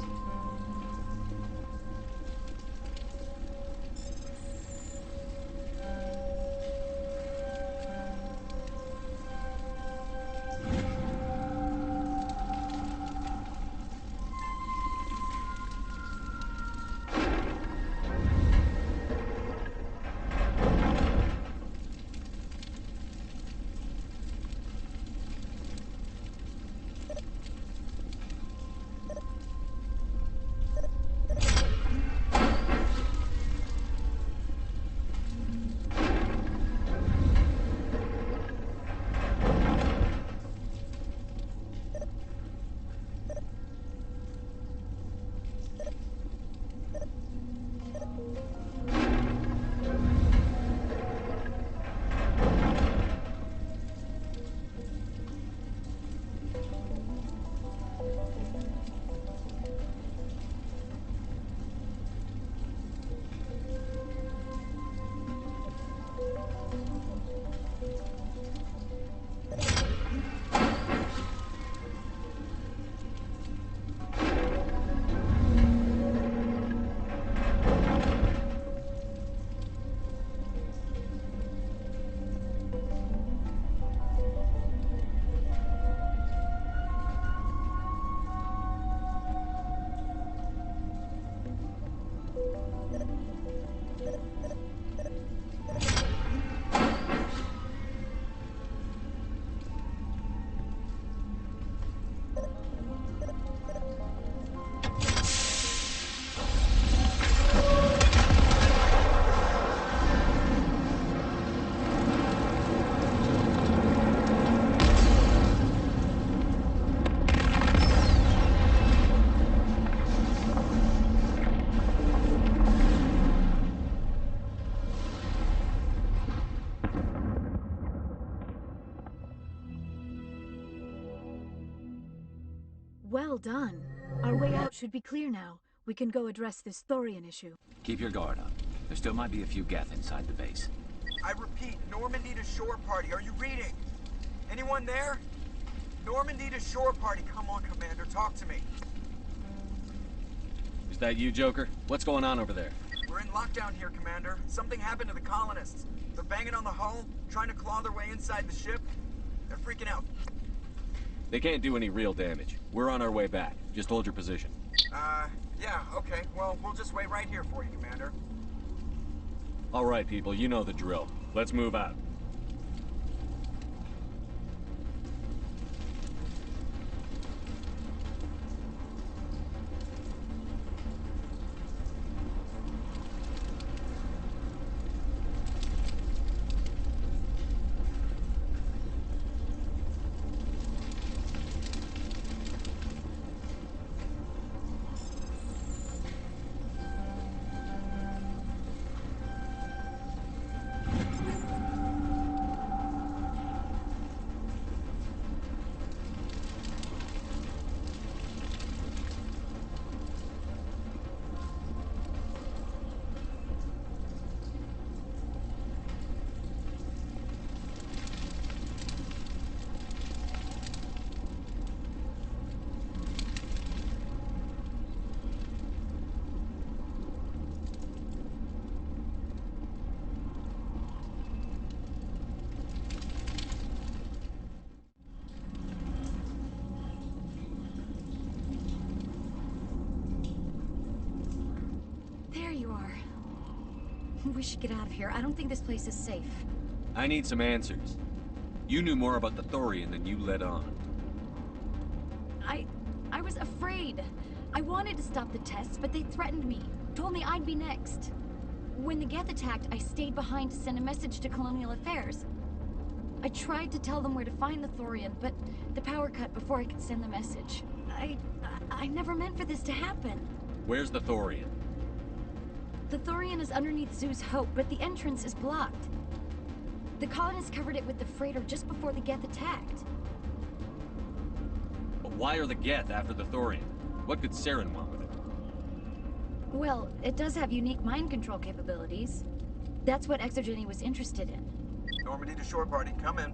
Speaker 9: Well done. Our way out should be clear now. We can go address this thorian issue.
Speaker 5: Keep your guard up.
Speaker 12: There still might be a few Geth inside the base.
Speaker 10: I repeat, Normandy to shore party. Are you reading? Anyone there? Normandy to shore party. Come on, Commander. Talk to me.
Speaker 5: Is that you, Joker? What's going on over there?
Speaker 10: We're in lockdown here, Commander. Something happened to the colonists. They're banging on the hull, trying to claw their way inside the ship. They're freaking out.
Speaker 5: They can't do any real damage. We're on our way back. Just hold your position.
Speaker 10: Yeah, okay. Well, we'll just wait right here for you, Commander.
Speaker 5: All right, people, you know the drill. Let's move out.
Speaker 4: We should get out of here. I don't think this place is safe.
Speaker 5: I need some answers. You knew more about the Thorian than you let on.
Speaker 4: I was afraid. I wanted to stop the tests, but they threatened me. Told me I'd be next. When the Geth attacked, I stayed behind to send a message to Colonial Affairs. I tried to tell them where to find the Thorian, but the power cut before I could send the message. I never meant for this to happen.
Speaker 5: Where's the Thorian?
Speaker 4: The Thorian is underneath Zoo's Hope, but the entrance is blocked. The colonists covered it with the freighter just before the Geth attacked.
Speaker 5: But why are the Geth after the Thorian? What could Saren want with it?
Speaker 4: Well, it does have unique mind control capabilities. That's what Exogeny was interested in.
Speaker 10: Normandy to shore party, come in.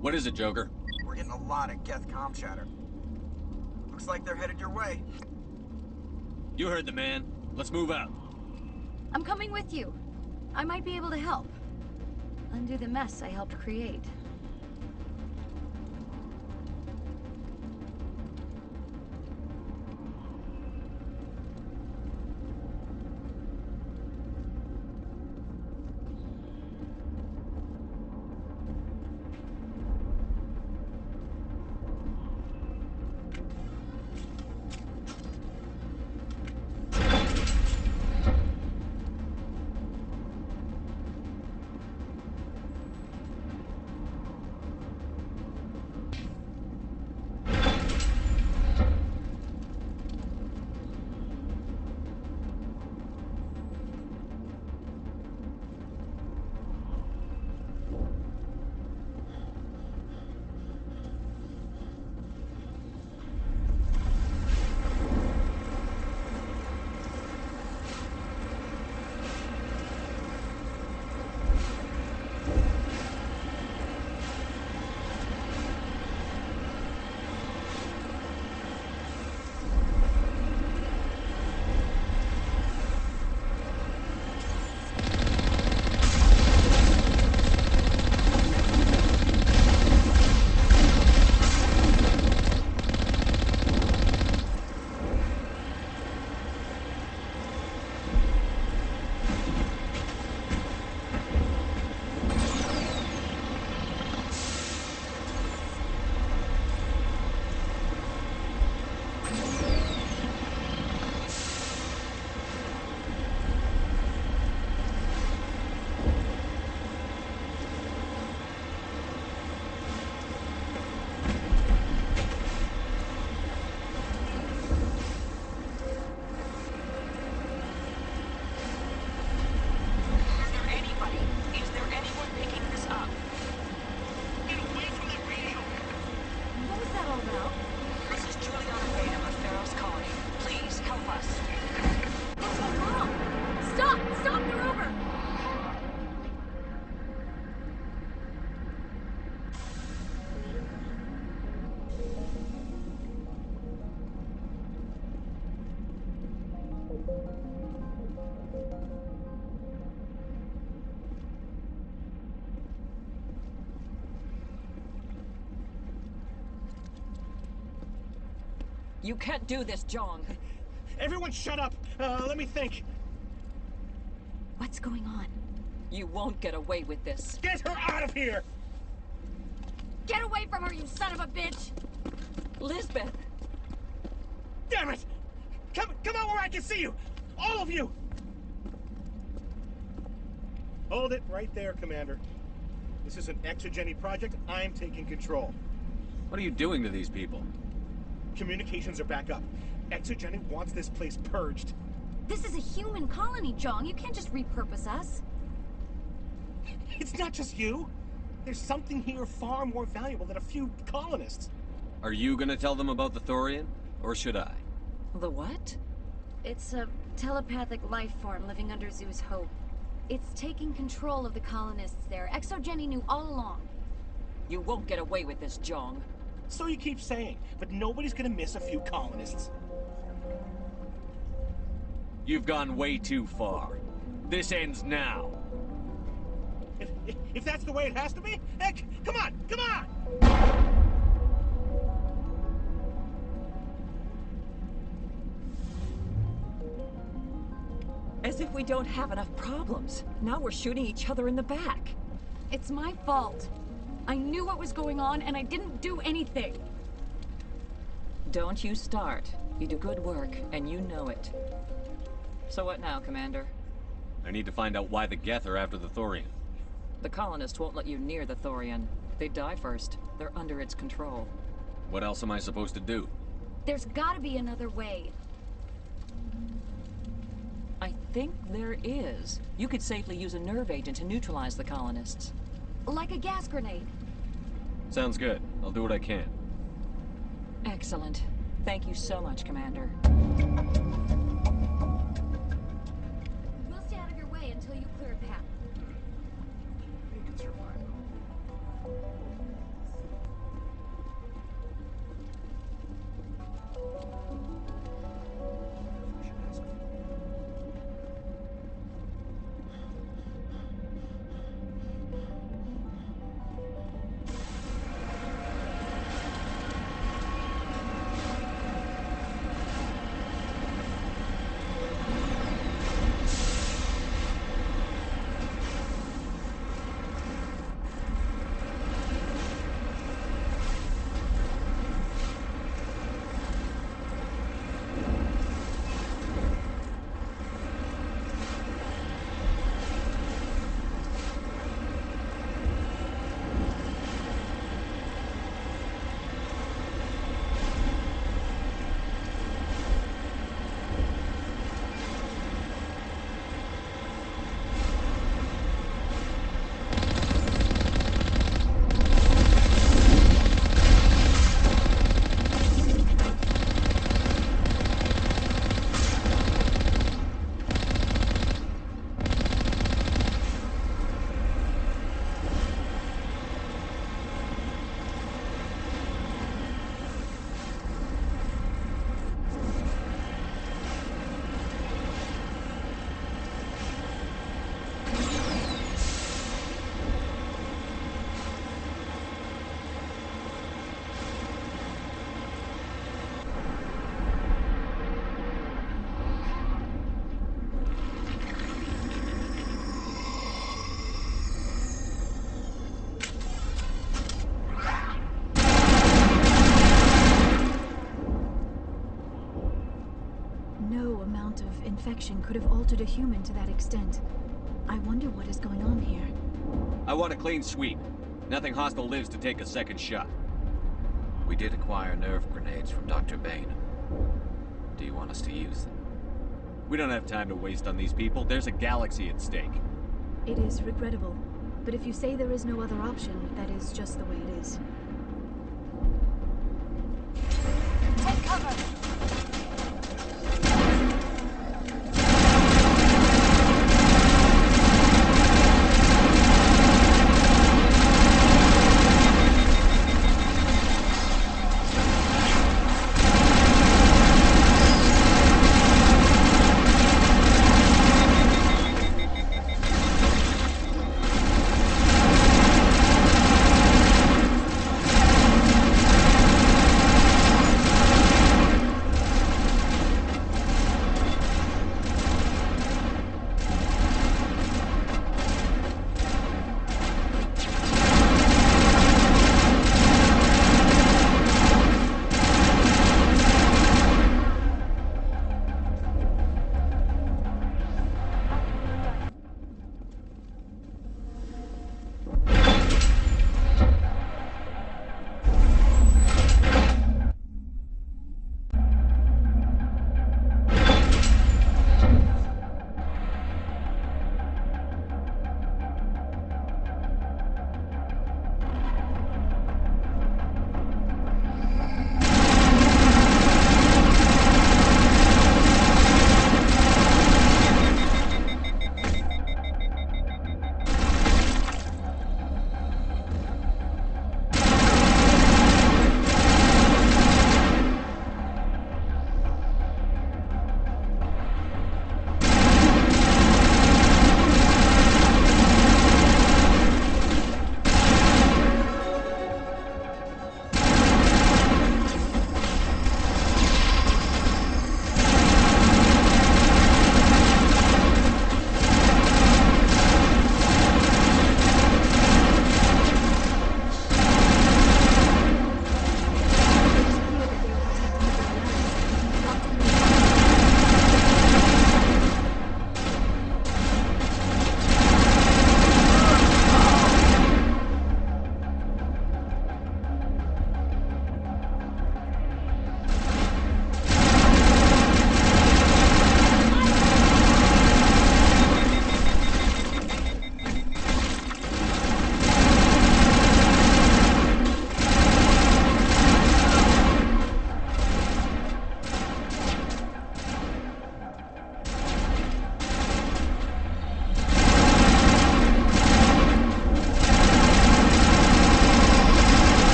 Speaker 5: What is it, Joker?
Speaker 10: We're getting a lot of Geth comm chatter. Looks like they're headed your way.
Speaker 5: You heard the man. Let's move out.
Speaker 4: I'm coming with you. I might be able to help. Undo the mess I helped create.
Speaker 13: You can't do this, John.
Speaker 18: Everyone shut up! Let me think.
Speaker 4: What's going on?
Speaker 13: You won't get away with this.
Speaker 18: Get her out of here!
Speaker 4: Get away from her, you son of a bitch!
Speaker 13: Lisbeth!
Speaker 18: Damn it! Come out where I can see you! All of you! Hold it right there, Commander. This is an exogeny project. I'm taking control.
Speaker 5: What are you doing to these people?
Speaker 18: Communications are back up. Exogeny wants this place purged.
Speaker 4: This is a human colony, Jong. You can't just repurpose us.
Speaker 18: It's not just you. There's something here far more valuable than a few colonists.
Speaker 5: Are you gonna tell them about the Thorian? Or should I?
Speaker 13: The what?
Speaker 4: It's a telepathic life form living under Zoo's Hope. It's taking control of the colonists there. Exogeny knew all along.
Speaker 13: You won't get away with this, Jong.
Speaker 18: So you keep saying, but nobody's gonna miss a few colonists.
Speaker 5: You've gone way too far. This ends now.
Speaker 18: If that's the way it has to be, heck, come on, come on!
Speaker 13: As if we don't have enough problems. Now we're shooting each other in the back.
Speaker 4: It's my fault. I knew what was going on, and I didn't do anything.
Speaker 13: Don't you start. You do good work, and you know it. So what now, Commander?
Speaker 5: I need to find out why the Geth are after the Thorian.
Speaker 13: The colonists won't let you near the Thorian. They die first. They're under its control.
Speaker 5: What else am I supposed to do?
Speaker 4: There's gotta be another way.
Speaker 13: I think there is. You could safely use a nerve agent to neutralize the colonists.
Speaker 4: Like a gas grenade.
Speaker 5: Sounds good. I'll do what I can.
Speaker 13: Excellent. Thank you so much, Commander.
Speaker 4: We'll stay out of your way until you clear a path.
Speaker 7: You can survive.
Speaker 9: Infection could have altered a human to that extent. I wonder what is going on here.
Speaker 5: I want a clean sweep. Nothing hostile lives to take a second shot.
Speaker 12: We did acquire nerve grenades from Dr. Bane. Do you want us to use them?
Speaker 5: We don't have time to waste on these people. There's a galaxy at stake.
Speaker 9: It is regrettable, but if you say there is no other option, that is just the way it is.
Speaker 13: Take cover!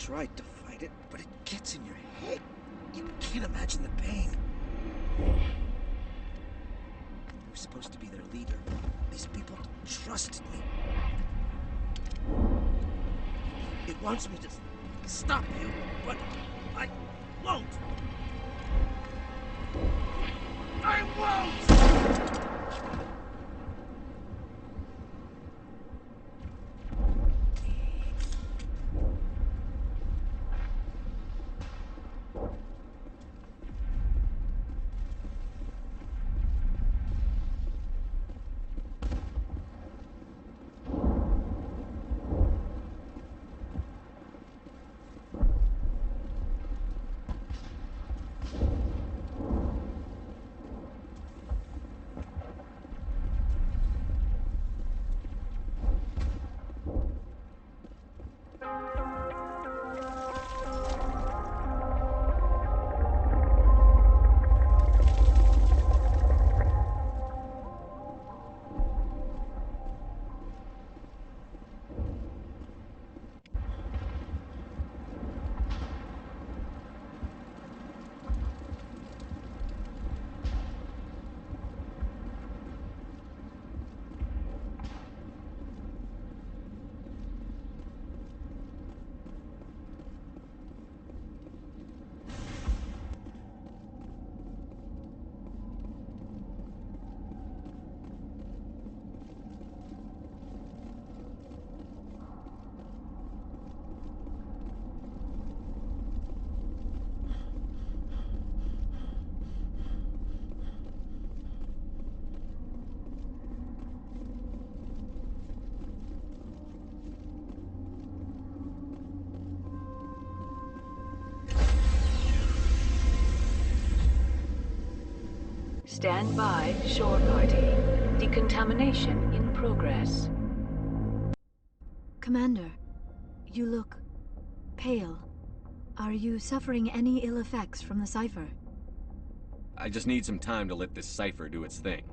Speaker 8: tried to fight it, but it gets in your head. You can't imagine the pain. I was supposed to be their leader. These people trusted me. It wants me to stop you, but I won't. I won't!
Speaker 23: Stand by, shore party. Decontamination in progress.
Speaker 9: Commander, you look pale. Are you suffering any ill effects from the cipher?
Speaker 5: I just need some time to let this cipher do its thing.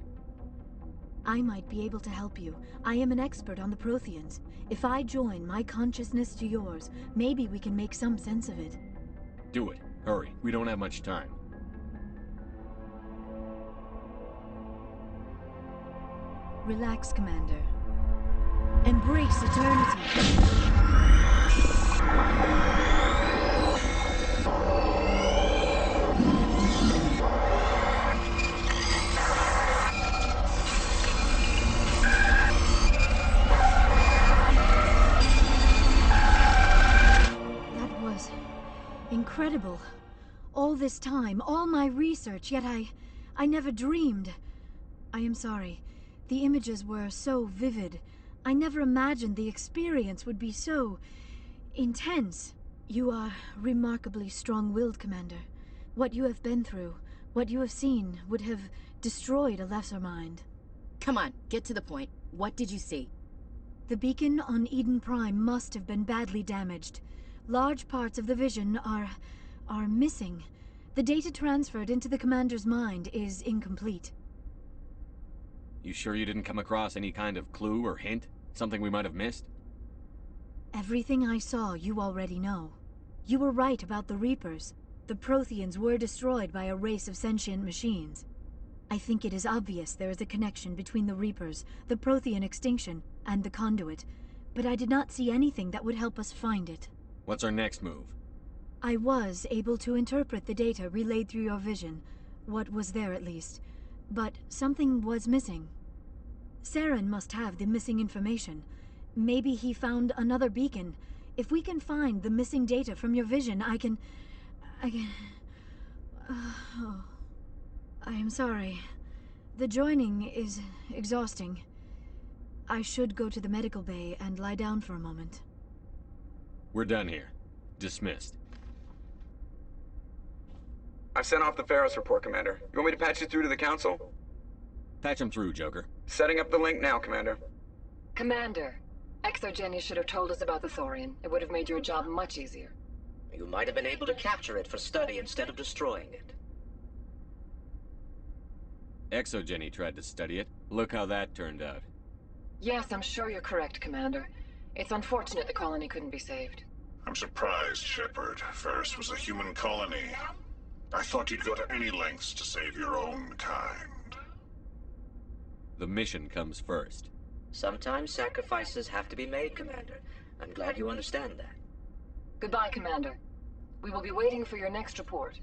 Speaker 9: I might be able to help you. I am an expert on the Protheans. If I join my consciousness to yours, maybe we can make some sense of it.
Speaker 5: Do it. Hurry. We don't have much time.
Speaker 9: Relax, Commander. Embrace eternity. That was incredible. All this time, all my research, yet I never dreamed. I am sorry. The images were so vivid. I never imagined the experience would be so intense. You are remarkably strong-willed, Commander. What you have been through, what you have seen, would have destroyed a lesser mind.
Speaker 1: Come on, get to the point. What did you see?
Speaker 9: The beacon on Eden Prime must have been badly damaged. Large parts of the vision are missing. The data transferred into the Commander's mind is incomplete.
Speaker 5: You sure you didn't come across any kind of clue or hint? Something we might have missed?
Speaker 9: Everything I saw, you already know. You were right about the Reapers. The Protheans were destroyed by a race of sentient machines. I think it is obvious there is a connection between the Reapers, the Prothean extinction, and the Conduit, but I did not see anything that would help us find it.
Speaker 5: What's our next move?
Speaker 9: I was able to interpret the data relayed through your vision, what was there at least. But something was missing. Saren must have the missing information. Maybe he found another beacon. If we can find the missing data from your vision, I can... Oh. I am sorry. The joining is exhausting. I should go to the medical bay and lie down for a moment.
Speaker 5: We're done here. Dismissed.
Speaker 10: I've sent off the Ferris report, Commander. You want me to patch you through to the Council?
Speaker 5: Patch him through, Joker.
Speaker 10: Setting up the link now, Commander.
Speaker 23: Commander, ExoGeni should have told us about the Thorian. It would have made your job much easier.
Speaker 25: You might have been able to capture it for study instead of destroying it.
Speaker 5: ExoGeni tried to study it. Look how that turned out.
Speaker 23: Yes, I'm sure you're correct, Commander. It's unfortunate the colony couldn't be saved.
Speaker 24: I'm surprised, Shepard. Ferris was a human colony. I thought you'd go to any lengths to save your own kind.
Speaker 5: The mission comes first.
Speaker 25: Sometimes sacrifices have to be made, Commander. I'm glad you understand that.
Speaker 23: Goodbye, Commander. We will be waiting for your next report.